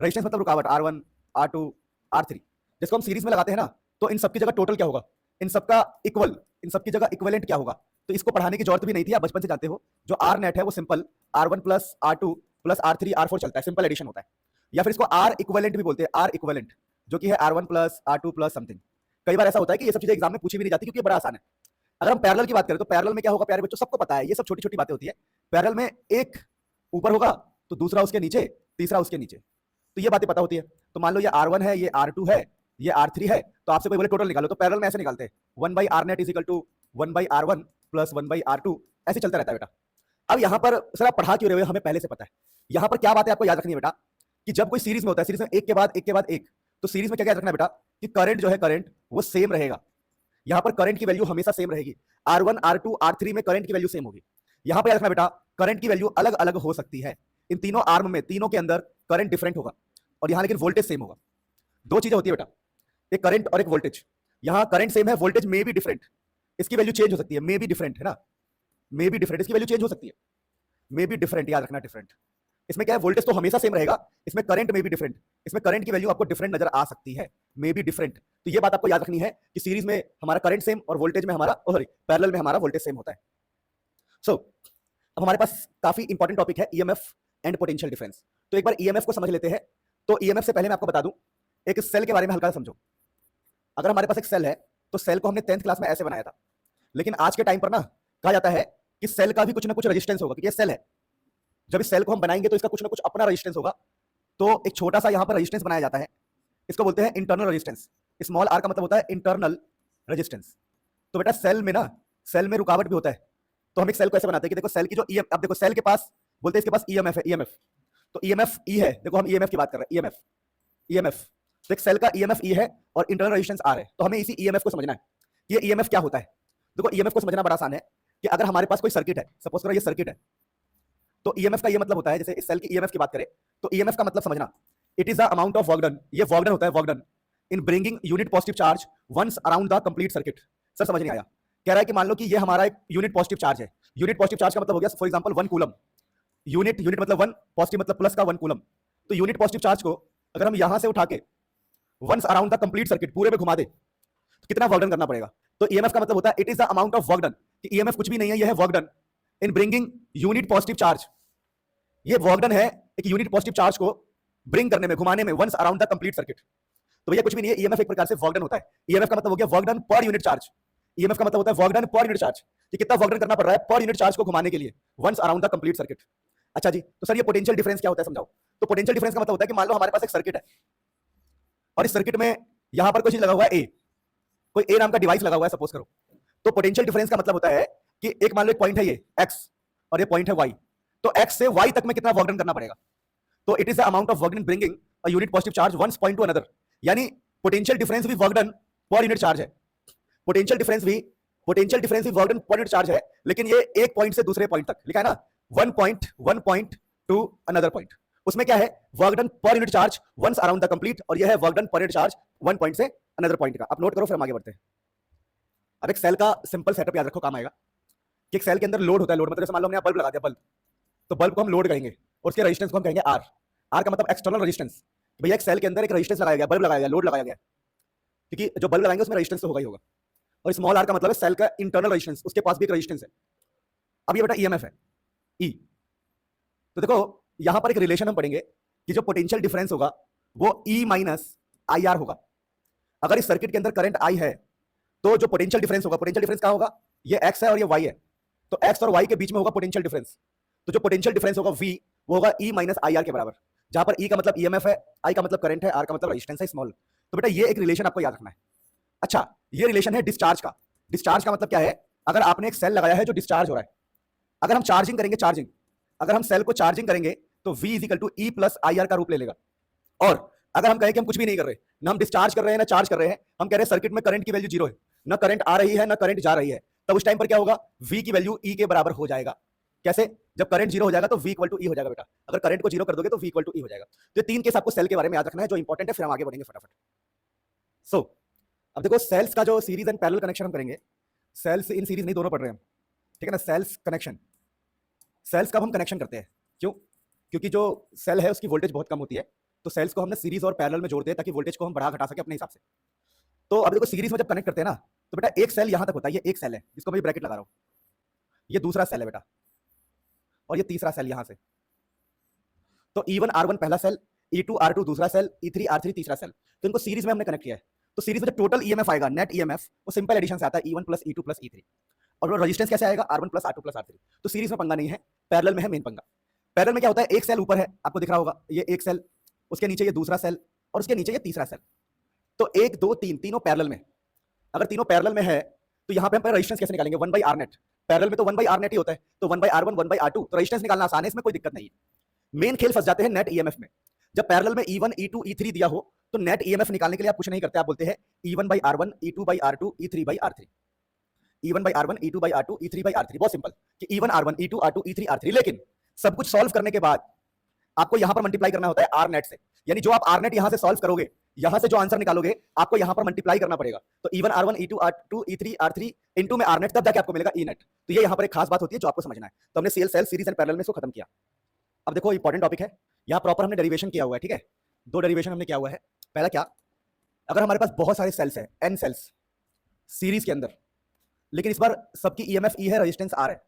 रेजिस्टेंस मतलब रुकावट, R1, R2, R3, जिसको हम सीरीज में लगाते हैं ना, तो इन सबकी जगह टोटल क्या होगा? इन सबकी जगह इक्विवेलेंट क्या होगा? तो इसको पढ़ाने की जरूरत भी नहीं थी, आप बचपन से जानते हो। जो R नेट है वो simple R1 plus R2 plus R3 R4 चलता है, सिंपल एडिशन होता है। या फिर इसको R इक्विवेलेंट भी बोलते हैं, R इक्विवेलेंट, जो कि है R1 plus R2 plus something. कई बार ऐसा होता है कि ये सब चीजें एग्जाम में पूछी भी नहीं जाती, क्योंकि ये बड़ा आसान है। अगर हम पैरेलल की बात करें तो पैरेलल में क्या होगा प्यारे बच्चों? सबको पता है, ये सब छोटी छोटी बातें होती है। पैरेलल में एक ऊपर होगा तो दूसरा उसके नीचे, तीसरा उसके नीचे, तो ये बातें पता होती है। तो मान लो ये R1 है, ये R2 है, ये R3 है, तो आपसे कोई बोले टोटल निकालो, तो पैरेलल में ऐसे निकालते हैं, 1/R net is equal to 1/R1 plus 1/R2, ऐसे चलता रहता है बेटा। अब यहाँ पर सर आप पढ़ा क्यों रहे हो? हमें पहले से पता है। यहाँ पर क्या बात है आपको याद रखनी है बेटा, कि जब कोई सीरीज में होता है, सीरीज में एक के बाद एक के बाद एक, तो सीरीज में क्या याद रखना है बेटा, कि करंट जो है, करंट वो सेम रहेगा। यहाँ पर करंट की वैल्यू हमेशा सेम रहेगी। R1, R2, R3 में करंट की वैल्यू सेम होगी। यहाँ पर याद रखना बेटा, करंट की वैल्यू अलग अलग हो सकती है। इन तीनों आर्म में, तीनों के अंदर करंट डिफरेंट होगा, और यहाँ लेकिन वोल्टेज सेम होगा। दो चीजें होती है बेटा, एक करंट और एक वोल्टेज। यहाँ करंट सेम है, वोल्टेज मे बी डिफरेंट, इसकी वैल्यू चेंज हो सकती है, मे बी डिफरेंट है ना, मे बी डिफरेंट, इसकी वैल्यू चेंज हो सकती है, मे बी डिफरेंट, याद रखना डिफरेंट। इसमें क्या है, वोल्टेज तो हमेशा सेम रहेगा, इसमें करंट में भी डिफरेंट, इसमें करंट की वैल्यू आपको डिफरेंट नजर आ सकती है, मे बी डिफरेंट। तो ये बात आपको याद रखनी है कि सीरीज में हमारा करंट सेम और वोल्टेज में हमारा, सॉरी पैरेलल में हमारा वोल्टेज सेम होता है। सो अब हमारे पास काफी इंपॉर्टेंट टॉपिक है ईएमएफ एंड पोटेंशियल डिफरेंस। तो एक बार ईएमएफ को समझ लेते हैं। तो ईएमएफ से पहले मैं आपको बता दूं, एक सेल के बारे में हल्का समझो। अगर हमारे पास एक सेल है, तो सेल को हमने 10th क्लास में ऐसे बनाया था, लेकिन आज के टाइम पर ना कहा जाता है कि सेल का भी कुछ ना कुछ रेजिस्टेंस होगा, क्योंकि ये सेल है। जब इस सेल को हम बनाएंगे तो इसका कुछ ना कुछ अपना रेजिस्टेंस होगा। तो एक छोटा सा यहाँ पर रेजिस्टेंस बनाया जाता है, इसको बोलते हैं इंटरनल रेजिस्टेंस। स्मॉल आर का मतलब होता है इंटरनल रेजिस्टेंस। तो बेटा सेल में ना, सेल में रुकावट भी होता है। तो हम एक सेल को ऐसे बनाते हैं कि देखो सेल की जो अब देखो सेल के पास बोलते हैं इसके पास ईएमएफ है, ईएमएफ। तो ईएमएफ ई है, देखो हम ईएमएफ की बात कर रहे हैं, ईएमएफ। तो एक सेल का ईएमएफ ई है और इंटरनल रेजिस्टेंस आर है। तो हमें इसी ईएमएफ को समझना है, ये ईएमएफ क्या होता है। देखो ईएमएफ को समझना बड़ा आसान है कि अगर हमारे पास कोई सर्किट है, सपोज करो ये सर्किट है, तो ईएमएफ का ये मतलब होता है, जैसे इस सेल की ईएमएफ की बात करें तो ईएमएफ का मतलब समझना, it is the amount of work done, ये वर्क डन होता है, work done in bringing unit positive charge once around the complete circuit. Sir समझ नहीं आया। कह रहा है कि मान लो कि ये हमारा एक यूनिट पॉजिटिव चार्ज है। यूनिट पॉजिटिव चार्ज का मतलब हो गया फॉर एग्जांपल 1 कूलम। यूनिट मतलब 1, पॉजिटिव मतलब प्लस का 1 कूलम। तो यूनिट पॉजिटिव चार्ज को अगर हम यहां से उठा के once around the complete circuit पूरे में घुमा दे तो कितना वर्क डन करना पड़ेगा। तो ईएमएफ का मतलब होता है it is the amount of work done, कि ईएमएफ कुछ भी नहीं है, यह है work done in bringing unit positive charge. ये वर्क डन है एक यूनिट पॉजिटिव चार्ज को ब्रिंग करने में, घुमाने में, once around the complete circuit. तो भैया कुछ भी नहीं है, ईएमएफ एक प्रकार से वर्क डन होता है। ईएमएफ का मतलब हो गया work done per unit charge. EMF का मतलब होता है work done per unit charge, कि कितना वर्क डन करना पड़ रहा है पर यूनिट चार्ज को घुमाने के लिए once around the complete circuit. अच्छा जी, तो सर ये पोटेंशियल डिफरेंस क्या होता है समझाओ। तो पोटेंशियल डिफरेंस का मतलब होता है कि मान लो हमारे पास एक सर्किट है और इस सर्किट में यहां पर कोई चीज लगा हुआ है ए, कोई ए नाम का डिवाइस लगा हुआ है सपोज करो, तो पोटेंशियल डिफरेंस का मतलब होता है कि एक मान लो एक पॉइंट है ये एक्स और ये पॉइंट है वाई, तो एक्स से वाई तक में कितना वर्क डन करना पड़ेगा, तो it is the amount of work done bringing a unit positive charge one point to another, यानी पोटेंशियल डिफरेंस भी work done per unit charge है, पोटेंशियल डिफरेंस भी work done per unit charge है, लेकिन ये एक पॉइंट से दूसरे पॉइंट तक लिखा है ना, one point to another point, उसमें क्या है work done per unit charge once around the complete, और यह है work done per unit charge one point से अनदर पॉइंट का। आप नोट करो फिर हम आगे बढ़ते हैं। अब एक सेल का सिंपल सेटअप याद रखो, काम आएगा कि एक सेल के अंदर लोड होता है, लोड मतलब जैसे मान लो हमने बल्ब लगा दिया, बल्ब, तो बल्ब को हम लोड करेंगे और उसके रेजिस्टेंस को हम कहेंगे आर, आर का मतलब एक्सटर्नल रेजिस्टेंस, भैया एक सेल के अंदर एक रेजिस्टेंस लगाया गया, बल्ब लगाया गया, लोड लगाया गया, क्योंकि जो बल्ब लगाएंगे उसमें रेजिस्टेंस तो होगा ही होगा, और स्मॉल आर का मतलब है सेल का इंटरनल रेजिस्टेंस, उसके पास भी एक रेजिस्टेंस है। अब ये बेटा ईएमएफ है ई, तो देखो यहां पर एक रिलेशन हम पढ़ेंगे कि जो पोटेंशियल डिफरेंस होगा वो ई माइनस आई आर होगा। अगर इस सर्किट के अंदर करंट आई है तो जो पोटेंशियल डिफरेंस होगा, पोटेंशियल डिफरेंस कहां होगा, ये एक्स है और ये वाई है, तो एक्स और वाई के बीच में होगा पोटेंशियल डिफरेंस, तो जो पोटेंशियल डिफरेंस होगा वी, वो होगा ई माइनस आई आर के बराबर, जहां पर ई का मतलब ईएमएफ है, आई का मतलब करंट है, आर का मतलब रेजिस्टेंस है स्मॉल। तो बेटा ये एक रिलेशन आपको याद रखना है। अच्छा, ये रिलेशन है डिस्चार्ज का। डिस्चार्ज का मतलब क्या है, अगर आपने एक सेल लगाया है जो डिस्चार्ज हो रहा है, अगर हम चार्जिंग करेंगे, चार्जिंग, अगर हम सेल को चार्जिंग करेंगे तो V is equal to E plus I R का रूप ले लेगा। और अगर हम कहें कि हम कुछ भी नहीं कर रहे, ना हम डिस्चार्ज कर रहे हैं ना चार्ज कर रहे हैं, हम कह रहे हैं सर्किट में करंट की वैल्यू जीरो है, ना करंट आ रही है ना करंट जा रही है, तब उस टाइम पर क्या होगा, V की वैल्यू E के बराबर हो जाएगा। कैसे, जब करंट जीरो हो जाएगा तो V इक्वल टू ई हो जाएगा बेटा, अगर करंट को जीरो कर दोगे तो V इक्वल टू ई हो जाएगा। तो ये तीन केस आपको सेल के बारे में याद रखना है जो इंपॉर्टेंट है, फिर हम आगे बढ़ेंगे फटाफट। सो अब देखो सेल्स का जो सीरीज एंड पैरेलल कनेक्शन हम करेंगे, सेल्स इन सीरीज नहीं दोनों पढ़ रहे हैं हम, ठीक है ना, सेल्स कनेक्शन, सेल्स कब हम कनेक्शन करते हैं, क्यों, क्योंकि जो सेल है उसकी वोल्टेज बहुत कम होती है, तो सेल्स को हमने सीरीज और पैरेलल में जोड़ दिया ताकि वोल्टेज को हम बढ़ा घटा सके अपने हिसाब से। तो अब देखो सीरीज में जब कनेक्ट करते हैं ना, तो बेटा एक सेल यहां तक होता है, ये एक सेल है जिसको मैं ब्रैकेट लगा रहा हूं, ये दूसरा सेल है बेटा, और ये तीसरा सेल यहां से, तो E1 R1 पहला सेल, E2 R2 दूसरा सेल, E3 R3 तीसरा सेल, तो इनको सीरीज में हमने कनेक्ट किया है। तो सीरीज में जो टोटल ईएमएफ आएगा, नेट ईएमएफ, वो सिंपल एडिशन से आता है E1 plus E2 plus E3, और वो रेजिस्टेंस कैसे आएगा, R1 plus R2 plus R3। तो सीरीज में पंगा नहीं है, पैरेलल में है मेन पंगा। पैरेलल में क्या होता है, एक सेल ऊपर है, आपको दिख रहा होगा, ये एक सेल, उसके नीचे ये दूसरा सेल, और उसके नीचे ये तीसरा सेल, तो एक दो तीन, तीनों पैरेलल में। अगर तीनों पैरेलल में है तो यहाँ पे हम रेजिस्टेंस कैसे निकालेंगे, 1 बाई आर नेट, पैरेलल में तो 1 बाई आर नेट ही होता है, तो 1 बाई R1 1 बाई R2, तो रेजिस्टेंस निकालना आसान है, इसमें कोई दिक्कत नहीं है। मेन खेल फंस जाते हैं नेट ईएमएफ में। जब पैरेलल में E1 E2 E3 दिया हो तो नेट ईएमएफ निकालने के लिए आप कुछ नहीं करते, आप बोलते हैं E1 by R1 E2 by R2 E3 by R3, E1 by R1 E2 by R2 E3 by R3, बहुत सिंपल कि E1 R1 E2 R2 E3 R3। लेकिन सब कुछ सॉल्व करने के बाद आपको यहां पर मल्टीप्लाई करना होता है आर नेट से, यानी जो आप आर नेट यहां से सॉल्व करोगे, यहां से जो आंसर निकालोगे आपको यहां पर मल्टीप्लाई करना पड़ेगा। तो E1 R1 E2 R2 E3 R3 into में आर नेट, तब जाके आपको मिलेगा ई नेट। तो ये यहां पर एक खास बात होती है जो आपको समझना है। तो हमने सेल सीरीज एंड पैरेलल में इसको खत्म किया। अब देखो इंपॉर्टेंट टॉपिक है, यहाँ प्रॉपर हमने डेरिवेशन किया हुआ है, ठीक है, दो डेरिवेशन हमने किया हुआ है। पहला क्या, अगर हमारे पास बहुत सारे सेल्स है, n सेल्स सीरीज के अंदर, लेकिन इस बार सबकी ईएमएफ ई है, रेजिस्टेंस आर है,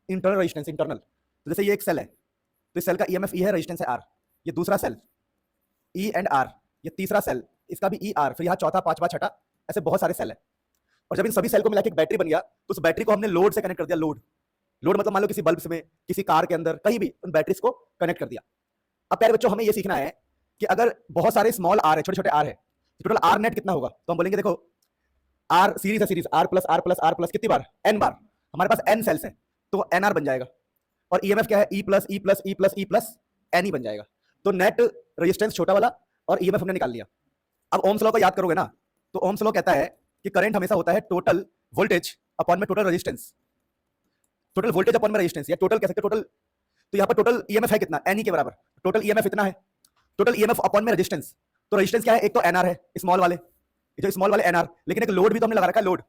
इंटरनल रेजिस्टेंस इंटरनल, तो जैसे ये एक सेल है तो इस सेल का ईएमएफ ई है, रेजिस्टेंस है आर, ये दूसरा सेल ई एंड आर, ये तीसरा सेल इसका भी ई आर, फिर यहाँ चौथा पांचवा छठा, ऐसे बहुत सारे सेल है। और जब इन सभी सेल को मिला के एक बैटरी बन गया तो उस बैटरी को हमने लोड से कनेक्ट कर दिया। लोड, लोड मतलब मान लो किसी बल्ब में, किसी कार के अंदर, कहीं भी उन बैटरीज को कनेक्ट कर दिया। अब प्यारे बच्चों हमें ये सीखना है कि अगर बहुत सारे स्मॉल आर है, छोटे छोटे आर है, तो टोटल आर नेट कितना होगा। तो हम बोलेंगे देखो आर सीरीज है, series R plus R plus R plus कितनी बार, एन बार, हमारे पास एन सेल्स है तो एन आर बन जाएगा। और ईएमएफ क्या है, E plus E plus E plus E plus n ही बन जाएगा। तो नेट रेजिस्टेंस छोटा वाला और ईएमएफ हमने निकाल लिया। अब ओम्स लॉ को याद करोगे ना, तो ओम्स लॉ कहता है कि करंट हमेशा होता है टोटल वोल्टेज अपॉन में total resistance, total voltage upon में रेजिस्टेंस, या टोटल कह सकते टोटल। तो यहाँ पर टोटल ईएमएफ है कितना, एन ई के बराबर, टोटल ईएमएफ इतना है, टोटल ईएमएफ अपॉन में रेजिस्टेंस। तो रेजिस्टेंस क्या है, एक तो एनआर है स्मॉल वाले, जो स्मॉल वाले एनआर, लेकिन एक लोड भी तो हमने लगा रखा है, लोड,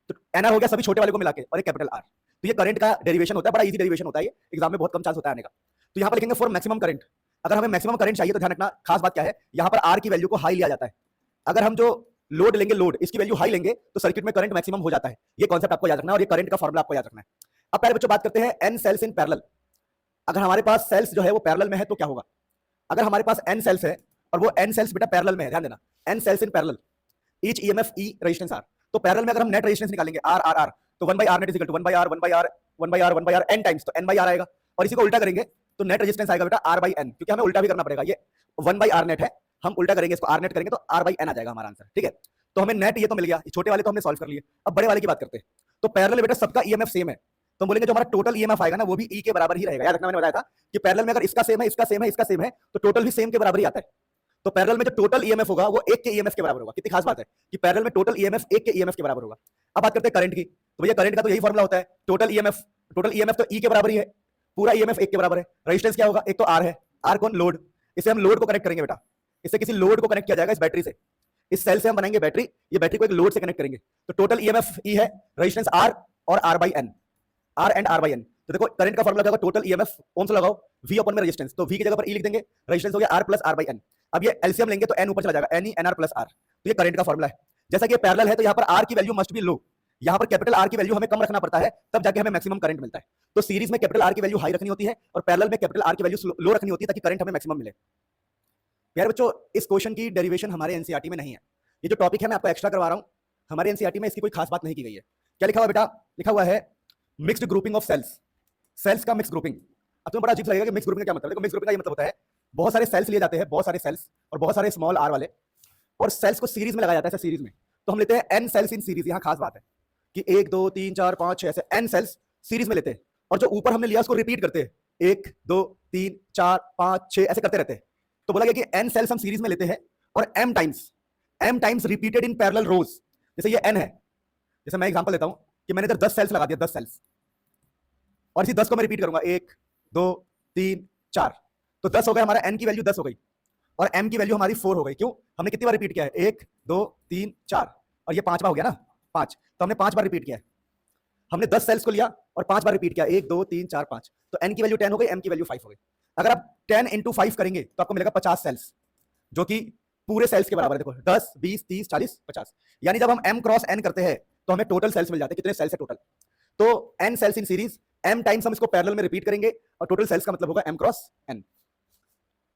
तो एनआर हो गया सभी छोटे वाले को मिला के, और एक कैपिटल आर। तो ये करंट का डेरिवेशन होता है, बड़ा इजी डेरिवेशन होता है, ये एग्जाम में बहुत कम चांस होता है आने का। तो यहाँ पर लिखेंगे फॉर मैक्सिमम करंट। अगर हमें मैक्सिमम करंट चाहिए तो ध्यान रखना खास बात क्या है, यहाँ पर आर की वैल्यू को हाई लिया जाता है। अगर हम जो लोड लेंगे, लोड इसकी वैल्यू हाई लेंगे तो सर्किट में करंट मैक्सिमम हो जाता है। ये कॉन्सेप्ट आपको याद रखना है और ये करंट का फॉर्मूला आपको याद रखना है। अब पहले बच्चों बात करते हैं एन सेल्स इन पैरेलल। अगर हमारे पास सेल्स जो है वो पैरेलल में है तो क्या होगा। अगर हमारे पास एन सेल्स है और वो एन सेल्स बेटा पैरेलल में है, ध्यान देना, N cells in parallel, each EMF E resistance R. तो पैरेलल में अगर हम नेट रेजिस्टेंस निकालेंगे आर आर आर, तो 1 by R net is equal to 1 by R 1 by R 1 by R 1 by R N times, तो एन बाई आर आएगा। और इसी को उल्टा करेंगे तो नेट रेजिस्टेंस आएगा बेटा आर बाई एन, क्योंकि हमें उल्टा भी करना पड़ेगा। ये 1 बाई आर नेट है, हम उल्टा करेंगे इसको, आर नेट करेंगे तो आर बाई एन आ जाएगा हमारा आंसर, ठीक है। तो हमें नेट ये तो मिल गया, छोटे वाले तो हमने सॉल्व कर लिए। अब बड़े वाले की बात करते हैं। तो पैरेलल में बेटा सबका ईएमएफ सेम है, तो बोलेंगे जो हमारा टोटल ईएमएफ आएगा ना वो भी ई के बराबर ही रहेगा। याद रखना मैंने बताया था कि पैरेलल में अगर इसका सेम है, इसका सेम है, इसका सेम है, तो टोटल भी सेम के बराबर ही आता है। तो पैरेलल में जो टोटल ईएमएफ होगा वो एक के ईएमएफ के बराबर होगा। कितनी खास बात है कि पैरेलल में टोटल ईएमएफ एक के ईएमएफ के बराबर होगा। अब बात करते हैं करंट की, तो भैया करंट का तो यही फॉर्मूला होता है, टोटल ईएमएफ तो ई के बराबर ही है, पूरा ईएमएफ एक के बराबर है। रेजिस्टेंस क्या होगा, एक तो आर है, आर कौन, लोड। इसे हम लोड को कनेक्ट करेंगे बेटा, इससे किसी लोड को कनेक्ट किया जाएगा इस बैटरी से, इस सेल से हम बनाएंगे बैटरी, ये बैटरी को एक लोड से कनेक्ट करेंगे। तो टोटल ईएमएफ ई है, रेजिस्टेंस आर और R by N, R and R by N. तो देखो करंट का फॉर्मूला क्या होगा, टोटल ईएमएफ ओम्स लगाओ, वी अपन में रेजिस्टेंस, तो वी की जगह पर ई लिख देंगे, रेजिस्टेंस हो गया R plus R by N. अब ये एलसीएम लेंगे तो एन ऊपर चला जाएगा, N E N R plus R. तो ये करंट का फॉर्मूला है। जैसा कि ये पैरेलल है तो यहाँ पर आर की वैल्यू मस्ट बी लो, यहाँ पर कैपिटल आर की वैल्यू हमें कम रखना पड़ता है, तब जाके हमें मैक्सिमम करंट मिलता है। तो सीरीज में कैपिटल आर की वैल्यू हाई रखनी होती है और पैरेलल में कैपिटल आर की वैल्यू लो रखनी होती है ताकि करंट हमें मैक्सिमम मिले। यार बच्चों इस क्वेश्चन की डेरिवेशन हमारे एनसीईआरटी में नहीं है, ये जो टॉपिक है मैं आपको एक्स्ट्रा करवा रहा हूं, हमारे एनसीईआरटी में इसकी कोई खास बात नहीं की गई है। क्या लिखा हुआ बेटा, लिखा हुआ है mixed grouping of cells, cells का मिक्स ग्रुपिंग। अब तुम्हें बड़ा अजीब लगेगा कि मिक्स ग्रुपिंग का क्या मतलब है। देखो मिक्स ग्रुपिंग का ये मतलब होता है बहुत सारे सेल्स लिए जाते हैं, बहुत सारे सेल्स और बहुत सारे स्मॉल आर वाले, और सेल्स को सीरीज में लगाया जाता है, सीरीज में। तो हम लेते हैं एन सेल्स इन सीरीज। यहाँ खास बात है कि 1 2 3 4 5 6 ऐसे एन सेल्स सीरीज में लेते हैं, और जो ऊपर हमने लिया उसको रिपीट करते हैं, 1 2 3 4 5 6 ऐसे करते रहते हैं। तो बोला गया कि एन सेल्स हम सीरीज में लेते हैं और M times repeated in parallel rows. जैसे ये एन है, जैसे मैं एग्जांपल देता हूं कि मैंने इधर 10 सेल्स लगा दिया, 10 सेल्स, और इसी 10 को मैं रिपीट करूंगा, 1 2 3 4, तो 10 हो गया, हमारा एन की वैल्यू 10 हो गई और एम की वैल्यू हमारी 4 हो गई। क्यों, हमने कितनी बार रिपीट किया है, 1 2 3 4, और ये 5 बार हो गया ना, 5, तो हमने 5 बार रिपीट किया है। हमने 10 सेल्स को लिया और 5 बार रिपीट किया, 1 2 3 4 5, तो एन की वैल्यू 10 हो गई, एम की वैल्यू 5 हो गई। अगर आप 10 इंटू 5 करेंगे तो आपको मिलेगा 50 सेल्स, जो कि पूरे सेल्स के बराबर है। देखो 10 20 30 40 50, यानी जब हम m क्रॉस n करते हैं तो हमें टोटल सेल्स मिल जाते हैं। कितने सेल्स है टोटल, तो n cells in series, m times हम इसको पैरेलल में रिपीट करेंगे और टोटल सेल्स का मतलब होगा m क्रॉस n।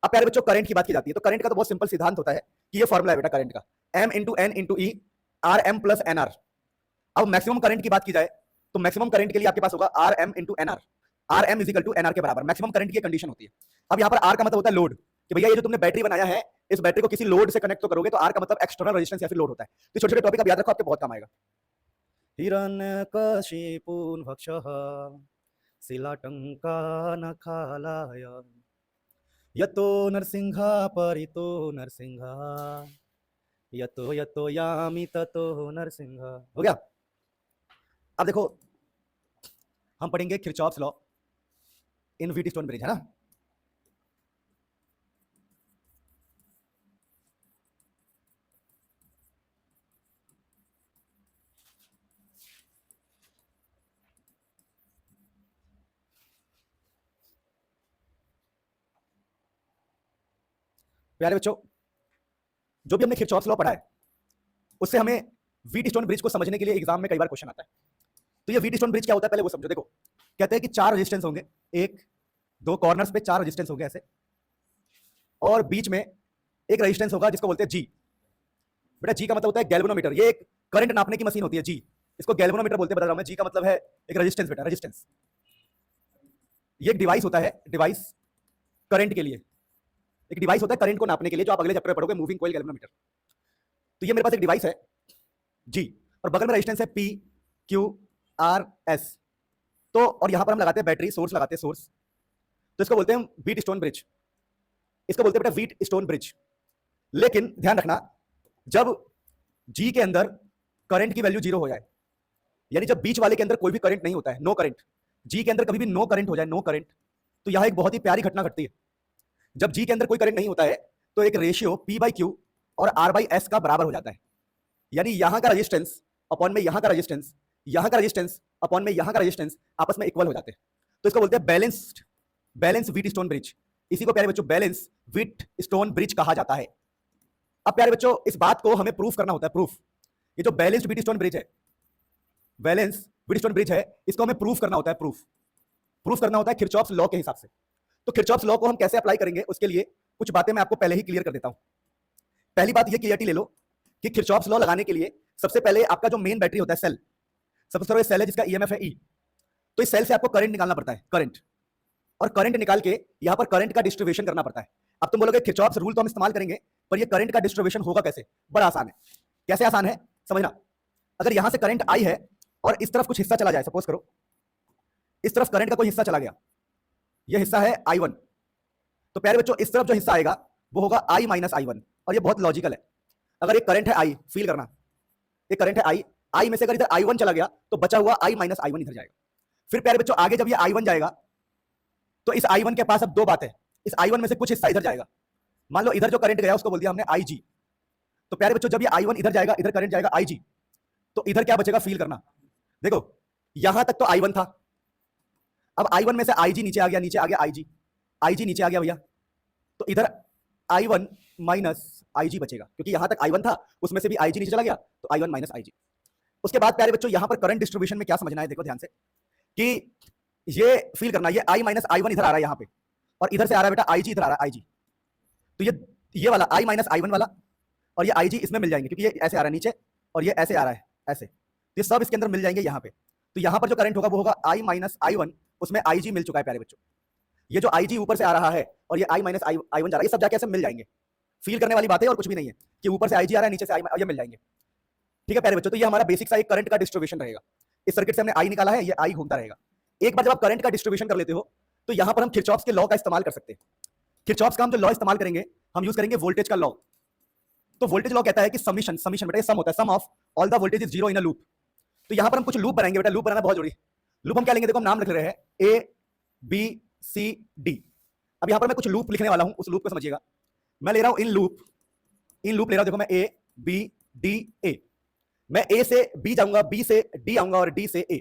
अब प्यारे बच्चों करंट की बात की जाती है, तो करंट का तो बहुत सिंपल सिद्धांत होता है कि ये फॉर्मूला है बेटा करंट का, m into n into e, R m plus n R. अब मैक्सिमम करंट की बात की जाए तो मैक्सिमम करंट के लिए आपके पास होगा R M into N R, R M equal to N R के बराबर मैक्सिमम करंट की कंडीशन होती है। अब यहाँ पर आर का मतलब होता है लोड, कि भैया ये जो तुमने बैटरी बनाया है इस बैटरी को किसी लोड से कनेक्ट तो करोगे, तो आर का मतलब एक्सटर्नल रेजिस्टेंस या फिर लोड होता है। तो छोटे छोटे टॉपिक आप याद रखो, आपके बहुत काम आएगा। हिरण्यकशिपुन् भक्षः शिलाटङ्कानखालाय यतो नरसिंहा परितो नरसिंहा यतो यतो यामि ततो नरसिंहा। हो गया। अब देखो हम पढ़ेंगे Kirchhoff's law in Wheatstone bridge, है ना। प्यारे बच्चों जो भी हमने किरचॉफ्स लॉ पढ़ा है उससे हमें व्हीटस्टोन ब्रिज को समझने के लिए एग्जाम में कई बार क्वेश्चन आता है। तो ये व्हीटस्टोन ब्रिज क्या होता है पहले वो समझो। देखो कहते हैं कि 4 रेजिस्टेंस होंगे, 1 2 कॉर्नर्स पे 4 रेजिस्टेंस होंगे ऐसे, और बीच में एक रेजिस्टेंस होगा जिसको बोलते हैं जी। बेटा जी का मतलब होता है गैल्वेनोमीटर, ये एक करंट नापने की मशीन होती है जी, इसको गैल्वेनोमीटर बोलते हैं, बता रहा हूं मैं। जी का मतलब है एक रेजिस्टेंस बेटा, रेजिस्टेंस। ये एक डिवाइस होता है, डिवाइस करंट के लिए, एक डिवाइस होता है करंट को नापने के लिए, जो आप अगले चैप्टर में पढ़ोगे, मूविंग कॉइल गैल्वेनोमीटर। तो ये मेरे पास एक डिवाइस है जी, और बगल में रेजिस्टेंस है पी क्यू आर एस। तो और यहां पर हम लगाते हैं बैटरी, सोर्स लगाते हैं, सोर्स। तो इसको बोलते हैं व्हीटस्टोन ब्रिज, इसको बोलते हैं बेटा व्हीटस्टोन ब्रिज। लेकिन ध्यान रखना जब जी के अंदर करंट की वैल्यू 0 हो जाए, यानी जब बीच वाले के अंदर कोई भी करंट नहीं होता है, नो करंट, जी के अंदर कभी भी नो करंट हो जाए, नो करंट, तो यहां एक बहुत ही प्यारी घटना घटती है। जब जी के अंदर कोई करंट नहीं होता है तो एक रेशियो पी बाई क्यू और आर बाई एस का बराबर हो जाता है, यानी यहां का रेजिस्टेंस अपॉन में यहां का रेजिस्टेंस, यहां का रेजिस्टेंस अपॉन में यहां का रेजिस्टेंस आपस में इक्वल हो जाते हैं। तो इसको बोलते हैं बैलेंस व्हीटस्टोन ब्रिज। इसी को प्यारे बच्चों बैलेंस व्हीटस्टोन ब्रिज कहा जाता है। अब प्यारे बच्चों इस बात को हमें प्रूफ करना होता है, प्रूफ। ये जो बैलेंस्ड व्हीटस्टोन ब्रिज है, बैलेंस व्हीटस्टोन ब्रिज है, इसको हमें प्रूफ करना होता है, प्रूफ करना होता है किरचॉफ्स लॉ के हिसाब से। तो किरचॉफ्स लॉ को हम कैसे अप्लाई करेंगे उसके लिए कुछ बातें मैं आपको पहले ही क्लियर कर देता हूं। पहली बात ये क्लियरिटी ले लो कि किरचॉफ्स लॉ लगाने के लिए सबसे पहले आपका जो मेन बैटरी होता है सेल, सबसे पहले सेल है जिसका ईएमएफ है ई, तो इस सेल से आपको करंट निकालना पड़ता है, करंट, और करंट निकाल के यहां पर करंट का डिस्ट्रीब्यूशन करना पड़ता है। अब तुम बोलोगे किरचॉफ्स रूल तो हम इस्तेमाल करेंगे, पर ये करंट का डिस्ट्रीब्यूशन होगा कैसे? बड़ा आसान है। कैसे आसान है समझना। अगर यहां से करंट आई है और इस तरफ कुछ हिस्सा चला जाए, सपोज करो इस तरफ करंट का कोई हिस्सा चला गया, यह हिस्सा है I1, तो प्यारे बच्चों इस तरफ जो हिस्सा आएगा वो होगा I माइनस I1। और ये बहुत लॉजिकल है। अगर एक करंट है I, फील करना, एक करंट है I में से अगर इधर I1 चला गया तो बचा हुआ I माइनस I1 इधर जाएगा। फिर प्यारे बच्चों आगे जब ये I1 जाएगा तो इस I1 के पास अब दो बातें, इस I1 में से कुछ हिस्सा इधर जाएगा। मान लो इधर जो करंट गया उसको बोल दिया हमने IG, तो प्यारे बच्चों जब ये I1 इधर जाएगा, इधर करंट जाएगा IG, तो इधर क्या बचेगा, फील करना। देखो यहां तक तो I1 था, अब I1 में से IG नीचे आ गया, नीचे आ गया IG नीचे आ गया भैया, तो इधर I1 माइनस IG बचेगा, क्योंकि यहां तक I1 था उसमें से भी IG नीचे चला गया, तो I1 माइनस IG। उसके बाद प्यारे बच्चों यहां पर करंट डिस्ट्रीब्यूशन में क्या समझना है, देखो ध्यान से, कि ये फील करना, ये I माइनस I1 इधर आ रहा है यहां पे, और इधर से आ रहा है बेटा IG इधर आ रहा है IG, तो ये वाला I माइनस I1 वाला और ये IG इसमें मिल जाएंगे, क्योंकि ये ऐसे आ रहा है नीचे और ये ऐसे आ रहा है ऐसे, तो ये सब इसके अंदर मिल जाएंगे यहाँ पे। तो यहाँ पर जो करंट होगा वो होगा I माइनस I1, उसमें IG मिल चुका है प्यारे बच्चों। ये जो IG ऊपर से आ रहा है और ये I माइनस I1 जा रहा है, ये सब जाके ऐसे मिल जाएंगे। फील करने वाली बात है और कुछ भी नहीं है कि ऊपर से IG आ रहा है, नीचे से ये मिल जाएंगे। ठीक है प्यारे बच्चों, तो ये हमारा बेसिक सा एक करंट का डिस्ट्रीब्यूशन रहेगा। इस सर्किट से हमने I निकाला है, ये I घूमता रहेगा। एक बार जब आप करंट का डिस्ट्रीब्यूशन कर लेते हो तो यहाँ पर हम किरचॉफ्स के लॉ का इस्तेमाल कर सकते हैं। किरचॉफ्स का हम जो लॉ इस्तेमाल करेंगे, हम यूज करेंगे वोल्टेज का लॉ। तो वोल्टेज लॉ कहता है कि समीशन बेटा, ये सम होता है, sum of all the voltage is zero in a loop. तो यहाँ पर हम कुछ लूप बनाएंगे बेटा, लूप बनाना बहुत जरूरी है। लूप हम क्या लेंगे, देखो हम नाम लिख रहे हैं ABCD। अब यहाँ पर मैं कुछ लूप लिखने वाला हूं, उस लूप को समझिएगा। मैं ले रहा हूं इन लूप ले रहा हूं, देखो मैं ABDA, मैं A से B जाऊंगा, B से D आऊंगा और D से A।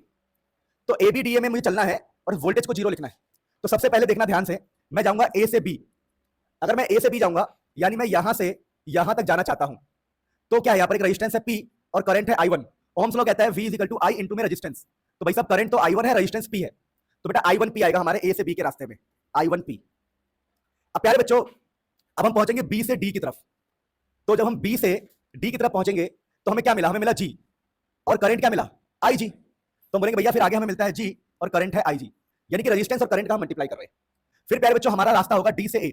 तो ABDA में मुझे चलना है और वोल्टेज को जीरो लिखना है। तो सबसे पहले देखना ध्यान से, मैं जाऊंगा A से B। अगर मैं A से B जाऊंगा यानी मैं यहां से यहां तक जाना चाहता हूं, तो क्या है, यहाँ पर एक रेजिस्टेंस है P और करंट है I1। ओम्स लॉ कहता है V is equal to I into में रेजिस्टेंस। तो भाई साहब करंट तो I1 है, रेजिस्टेंस P है, तो बेटा I1P आएगा हमारे A से B के रास्ते में, I1P। अब प्यारे बच्चों अब हम पहुंचेंगे B से D की तरफ। तो जब हम B से D की तरफ पहुंचेंगे तो हमें क्या मिला, हमें मिला G, और करंट क्या मिला, IG। तो बोलेंगे भैया फिर आगे हमें मिलता है G और करंट है IG, यानी कि रेजिस्टेंस और करंट का हम मल्टीप्लाई कर रहे हैं। फिर प्यारे बच्चों हमारा रास्ता होगा D से A।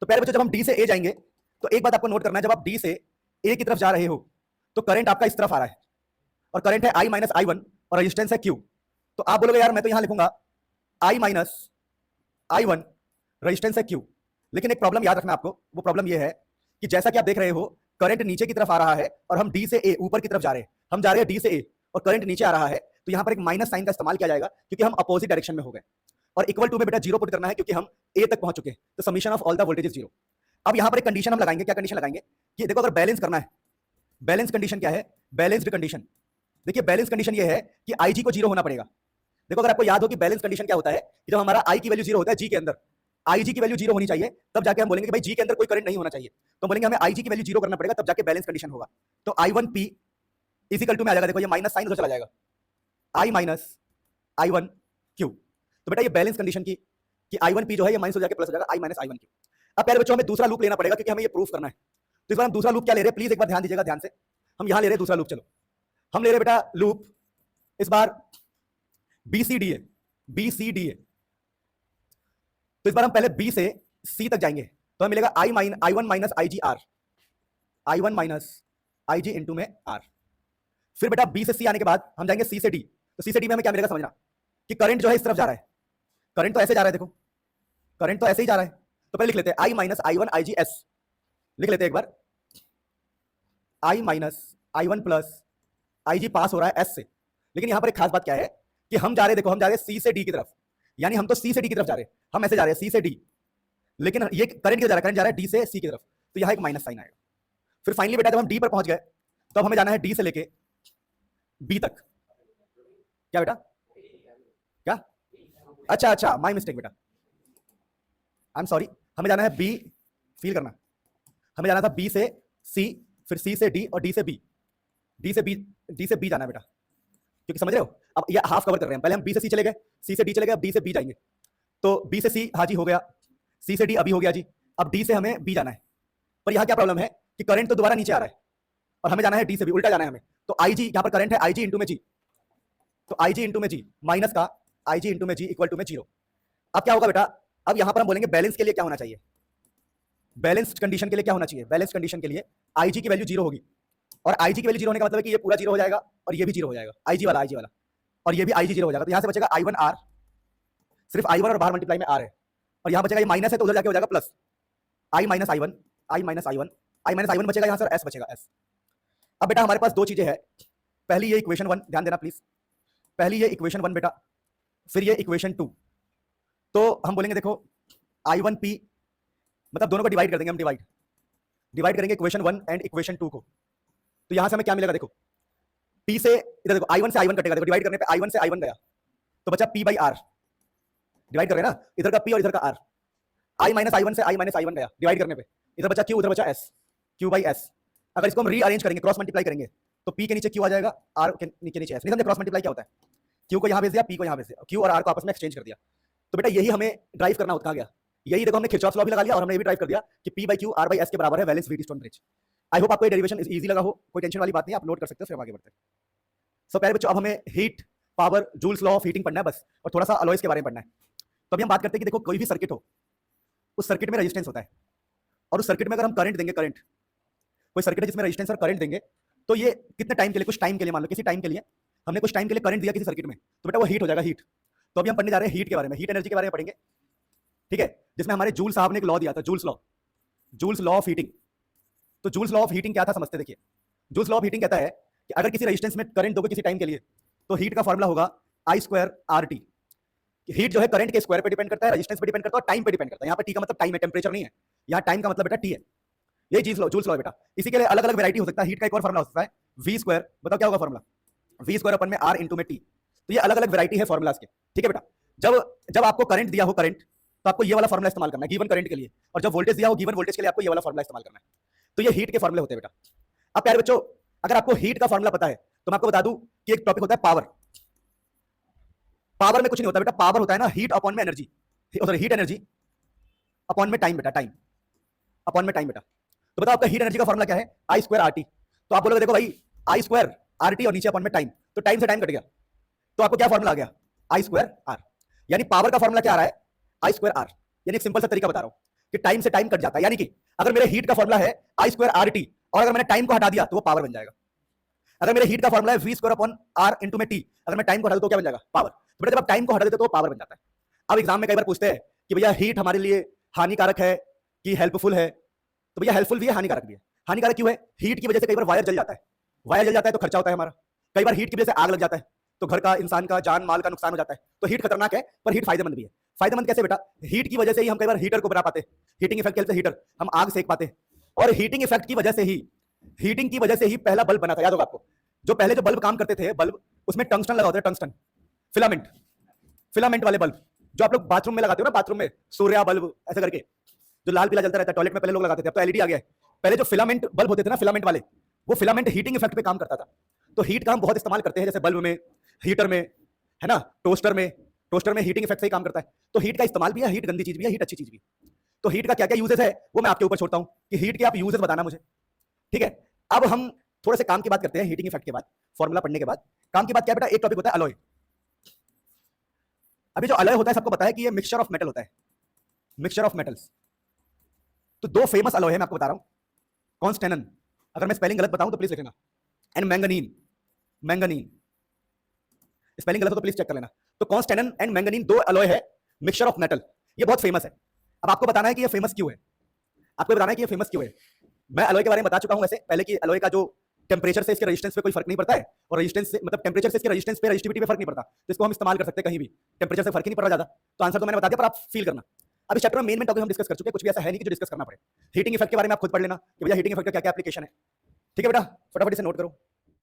तो प्यारे बच्चों जब हम D से A जाएंगे तो एक बात आपको नोट करना है, जब आप D से A की तरफ जा रहे हो तो करंट आपका इस तरफ आ रहा है और करंट है I माइनस I1 और रेजिस्टेंस है Q। तो आप बोलोगे यार मैं तो यहां लिखूंगा I माइनस I1, रेजिस्टेंस है Q। लेकिन एक प्रॉब्लम याद रखना आपको, वो प्रॉब्लम ये है कि जैसा कि आप देख रहे हो करंट नीचे की तरफ आ रहा है और हम D से A ऊपर की तरफ जा रहे हैं, हम जा रहे हैं D से A और करंट नीचे आ रहा है, तो यहां पर एक माइनस साइन का इस्तेमाल किया जाएगा क्योंकि हम अपोजिट डायरेक्शन में हो गए। और इक्वल टू में बेटा जीरो पुट करना है क्योंकि हम A तक पहुंच चुके हैं, तो summation of all the voltage is zero. अब यहां पर एक कंडीशन हम लगाएंगे, क्या कंडीशन लगाएंगे कि देखो अगर बैलेंस करना है, बैलेंस कंडीशन क्या है, बैलेंस्ड कंडीशन। देखिए बैलेंस कंडीशन ये है कि IG को जीरो होना पड़ेगा। देखो अगर आपको याद हो कि बैलेंस कंडीशन क्या होता है, कि जब हमारा I की वैल्यू जीरो होता है G के अंदर, IG की वैल्यू जीरो होनी चाहिए, तब जाके हम बोलेंगे कि भाई G के अंदर कोई करंट नहीं होना चाहिए, तो बोलेंगे हमें IG की वैल्यू जीरो करना पड़ेगा, तब जाके बैलेंस कंडीशन होगा। तो I1P इज इक्वल टू में आ जाएगा, देखो ये माइनस साइन उधर चला जाएगा, I माइनस I1Q। तो बेटा ये बैलेंस कंडीशन की कि I1P जो है ये माइनस हो जाके प्लस हो जाएगा I माइनस I1Q। अब प्यारे बच्चों हमें दूसरा लूप लेना पड़ेगा क्योंकि हमें ये प्रूफ करना है। तो इस बार हम दूसरा लूप क्या ले रहे हैं, प्लीज एक बार ध्यान दीजिएगा ध्यान से। हम यहां ले रहे हैं दूसरा लूप, चलो हम ले रहे हैं बेटा लूप इस बार BCD है। तो इस बार हम पहले B से C तक जाएंगे, तो हमें मिलेगा I1 minus IGR, I1 minus IG into में R। फिर बेटा B से C आने के बाद हम जाएंगे C से D। तो C से D में हमें क्या मिलेगा, समझना कि करंट जो है इस तरफ जा रहा है, करंट तो ऐसे जा रहा है, देखो करंट तो ऐसे ही जा रहा है, तो पहले लिख लेते हैं I माइनस I1 IGS, लिख लेते हैं एक बार I minus I1 plus IG पास हो रहा है S से। लेकिन यहां पर एक खास बात क्या है कि हम जा रहे हैं, देखो हम जा रहे हैं C से D की तरफ, यानी हम तो C से D की तरफ जा रहे हैं, हम ऐसे जा रहे हैं C से D, लेकिन ये करंट किधर जा रहा है, करंट जा रहा है D से C की तरफ, तो यहां एक माइनस साइन आएगा। फिर फाइनली बेटा जब हम D पर पहुंच गए तो हमें जाना है D से लेके B तक। क्या बेटा, क्या, अच्छा माय मिस्टेक बेटा, आई एम सॉरी, हमें जाना है B, फील करना, हमें जाना था B से C, फिर C से D और D से B, D से B जाना है बेटा, क्योंकि समझ रहे हो अब ये हाफ कवर कर रहे हैं। पहले हम B से C चले गए, C से D चले गए, अब D से B जाएंगे, तो B से C हाजी हो गया, C से D अभी हो गया जी, अब D से हमें B जाना है। पर यहाँ क्या प्रॉब्लम है कि करंट तो दोबारा नीचे आ रहा है और हमें जाना है D से B, उल्टा जाना है हमें। तो IG यहाँ पर करंट है IG इंटू में G, तो IG इंटू में G माइनस का IG इंटू में G इक्वल टू में जीरो। अब क्या होगा बेटा, अब यहाँ पर हम बोलेंगे बैलेंस के लिए क्या होना चाहिए, बैलेंस कंडीशन के लिए क्या होना चाहिए, बैलेंस कंडीशन के लिए IG की वैल्यू जीरो होगी, और IG की वैल्यू जीरो होने का मतलब है कि ये पूरा जीरो हो जाएगा और ये भी जीरो हो जाएगा, IG वाला और ये भी IG जीरो हो जाएगा। तो यहाँ से बचेगा I1 R, सिर्फ I1 और बाहर मल्टीप्लाई में R है, और यहाँ बचेगा ये माइनस है तो उधर जाके हो जाएगा plus I minus I1, I minus I1, I minus I1 बचेगा यहाँ सर, S बचेगा S। अब बेटा हमारे पास दो चीजें हैं, पहली ये इक्वेशन 1, ध्यान देना प्लीज, पहली ये इक्वेशन 1 बेटा, फिर ये इक्वेशन 2। तो हम बोलेंगे देखो I1P, मतलब दोनों को डिवाइड कर देंगे हम, डिवाइड करेंगे इक्वेशन 1 एंड इक्वेशन 2 को। तो यहां से हमें क्या मिलेगा, देखो P से इधर देखो I1 से I1 कटेगा, देखो डिवाइड करने पे I1 से I1 गया तो बचा P बाई R, डिवाइड कर रहे हैं ना, इधर का P और इधर का R। I माइनस I1 से I माइनस I1 गया डिवाइड करने पे, इधर बचा Q, उधर बचा S, Q बाई S। अगर इसको हम रीअरेंज करेंगे, क्रॉस मल्टीप्लाई करेंगे तो P के नीचे Q आ जाएगा, R के नीचे S। नहीं समझे क्रॉस मल्टीप्लाई क्या होता है, Q को यहाँ भेज दिया, P को यहाँ भेज दिया, Q और R को आपस में एक्सचेंज कर दिया। तो बेटा यही हमें ड्राइव करना होता गया, यही देखो हमने किरचॉफ लॉ भी लगा लिया और हमने ये भी ड्राइव कर दिया कि P by Q R by S के बराबर है valence Wheatstone bridge. I hope आपको ये डेरिवेशन इजी लगा हो, कोई टेंशन वाली बात नहीं, आप नोट कर सकते हो, फिर हम आगे बढ़ते हैं। सो पहले बच्चों अब हमें heat, power, joules law of heating पढ़ना है बस, और थोड़ा सा अलॉयज के बारे में पढ़ना है। तो अभी हम बात करते हैं कि देखो कोई भी सर्किट हो, उस सर्किट में रेजिस्टेंस होता है, और उस सर्किट में अगर हम करंट देंगे, करंट, कोई सर्किट है जिसमें रेजिस्टेंस और करंट देंगे, तो ये कितने टाइम के लिए, कुछ टाइम के लिए, मान लो किसी टाइम के लिए हमने कुछ टाइम के लिए करंट दिया किसी सर्किट में, तो बेटा वो हीट हो जाएगा, हीट। तो अभी हम पढ़ने जा रहे हैं हीट के बारे में, हीट एनर्जी के बारे में पढ़ेंगे, ठीक है, जिसमें हमारे जूल साहब ने एक लॉ दिया था, जूल्स लॉ ऑफ हीटिंग। तो जूल्स लॉ ऑफ हीटिंग क्या था समझते, देखिए जूल्स लॉ ऑफ हीटिंग कहता है कि अगर किसी रेजिस्टेंस में करंट दोगे किसी टाइम के लिए, तो हीट का फॉर्मूला होगा I²RT। हीट जो है करंट के स्क्वायर पे डिपेंड करता है, रेजिस्टेंस पे डिपेंड करता है और टाइम पे डिपेंड करता है। यहाँ पे टी का मतलब टाइम है, टेम्परेचर नहीं है, यहाँ टाइम का मतलब बेटा टी है। यही जूल्स लॉ है बेटा। इसी के लिए अलग अलग वैरायटी हो सकता है, हीट का एक और फॉर्मूला हो सकता है V², बताओ क्या होगा फॉर्मूला, V² अपन में R इंटू में टी। तो ये अलग अलग वैरायटी है फॉर्मुलाज के, ठीक है बेटा। जब आपको करंट दिया हो, करंट, तो आपको ये वाला फॉर्मूला इस्तेमाल करना है गिवन करंट के लिए, और जब वोल्टेज दिया हो गिवन वोल्टेज के लिए आपको ये वाला फॉर्मूला इस्तेमाल करना है। तो ये हीट के फॉर्मूले होते हैं बेटा। अब प्यारे बच्चों अगर आपको हीट का फॉर्मूला पता है तो मैं आपको बता दूं कि एक टॉपिक होता है पावर। पावर में कुछ नहीं होता बेटा, पावर होता है ना हीट अपॉन में एनर्जी, हीट एनर्जी अपॉन में टाइम बेटा, टाइम अपॉन में टाइम बेटा। तो बताओ आपका हीट एनर्जी का फॉर्मूला क्या है, I²RT। तो आप बोलोगे देखो भाई I²RT और नीचे अपॉन में टाइम, तो टाइम से टाइम कट गया, तो आपको क्या फॉर्मूला आ गया, I²R। यानी पावर का फॉर्मूला क्या आ रहा है, I²R। यानी एक सिंपल सा तरीका बता रहा हूं कि टाइम से टाइम कट जाता है, यानी कि अगर मेरे हीट का फॉर्मूला है I²RT और अगर मैंने टाइम को हटा दिया तो वो पावर बन जाएगा। अगर मेरे हीट का फॉर्मूला है V² अपॉन R इंटू में T, अगर मैं टाइम को हटा दूं तो क्या बन जाएगा, पावर। तो बेटा जब आप टाइम को हटा देते हो तो पावर बन जाता है। अब एग्जाम में कई बार पूछते हैं कि भैया हीट हमारे लिए हानिकारक है कि हेल्पफुल है, तो भैया हेल्पफुल भी है, हानिकारक भी है। हानिकारक क्यों है, हीट की वजह से कई बार वायर जल जाता है, वायर जल जाता है तो खर्चा होता है हमारा, कई बार हीट की वजह से आग लग जाता है तो घर का, इंसान का जान माल का नुकसान हो जाता है। तो हीट खतरनाक है पर हीट फायदेमंद भी है। फायदेमंद कैसे बेटा, हीट की वजह से ही हम कई बार हीटर को बना पाते, हीटिंग इफेक्ट के हीटर हम आग सेक पाते, और हीटिंग इफेक्ट की वजह से ही पहला बल्ब बना था, याद होगा आपको, जो पहले जो बल्ब काम करते थे बल्ब, उसमें टंगस्टन लगा होता है, टंगस्टन फिलामेंट वाले बल्ब जो आप लोग बाथरूम में लगाते हो ना, बाथरूम में सूर्या बल्ब ऐसा करके जो लाल पीला जलता रहता है, टॉयलेट में पहले लोग लगाते थे, अब तो एलईडी आ गया है। पहले जो फिलामेंट बल्ब होते थे ना, फिलामेंट वाले, वो फिलामेंट हीटिंग इफेक्ट पे काम करता था। तो हीट का हम बहुत इस्तेमाल करते हैं, जैसे बल्ब में, हीटर में, है ना, टोस्टर में हीटिंग इफेक्ट से ही काम करता है। तो हीट का इस्तेमाल भी है, हीट गंदी चीज भी है, हीट अच्छी चीज भी। तो हीट का क्या क्या यूजेस है वो मैं आपके ऊपर छोड़ता हूं कि हीट के आप यूजेस बताना मुझे, ठीक है। अब हम थोड़े से काम की बात करते हैं, हीटिंग इफेक्ट के बाद, फॉर्मूला पढ़ने के बाद काम की बात क्या बेटा, एक टॉपिक होता है अलॉय। अभी जो अलॉय होता है सबको पता है कि ये मिक्सचर ऑफ मेटल होता है, मिक्सचर ऑफ मेटल्स। तो दो फेमस अलॉय है, मैं आपको बता रहा हूं, कॉन्स्टेनन, अगर मैं स्पेलिंग गलत बताऊं तो प्लीज लिखना, एंड मैंगनीन, स्पेलिंग गलत हो तो प्लीज चेक कर लेना। तो कॉन्स्टेनन एंड मैंगनीन दो अलॉय है, मिक्सचर ऑफ मेटल, ये बहुत फेमस है। अब आपको बताना है कि ये फेमस क्यों है, मैं अलॉय के बारे में बता चुका हूं वैसे पहले कि अलॉय का जो टेम्परेचर से इसके रेजिस्टेंस पे कोई फर्क नहीं पड़ता है, और रेजिस्टेंस से मतलब टेम्परेचर से इसके रेजिस्टेंस पे, रेजिस्टिविटी पे फर्क नहीं पड़ता, तो इसको हम इस्तेमाल कर सकते हैं कहीं भी, टेम्परेचर से फर्क ही नहीं पड़ रहा ज्यादा। तो आंसर तो मैंने बता दिया, पर आप फील करना। अब इस चैप्टर में मेन टॉपिक हम डिस्कस कर चुके हैं, कुछ भी ऐसा है नहीं कि जो डिस्कस करना पड़े। हीटिंग इफेक्ट के बारे में आप खुद पढ़ लेना कि भैया हीटिंग इफेक्ट का क्या क्या एप्लीकेशन है, ठीक है बेटा, फटाफट इसे नोट करो।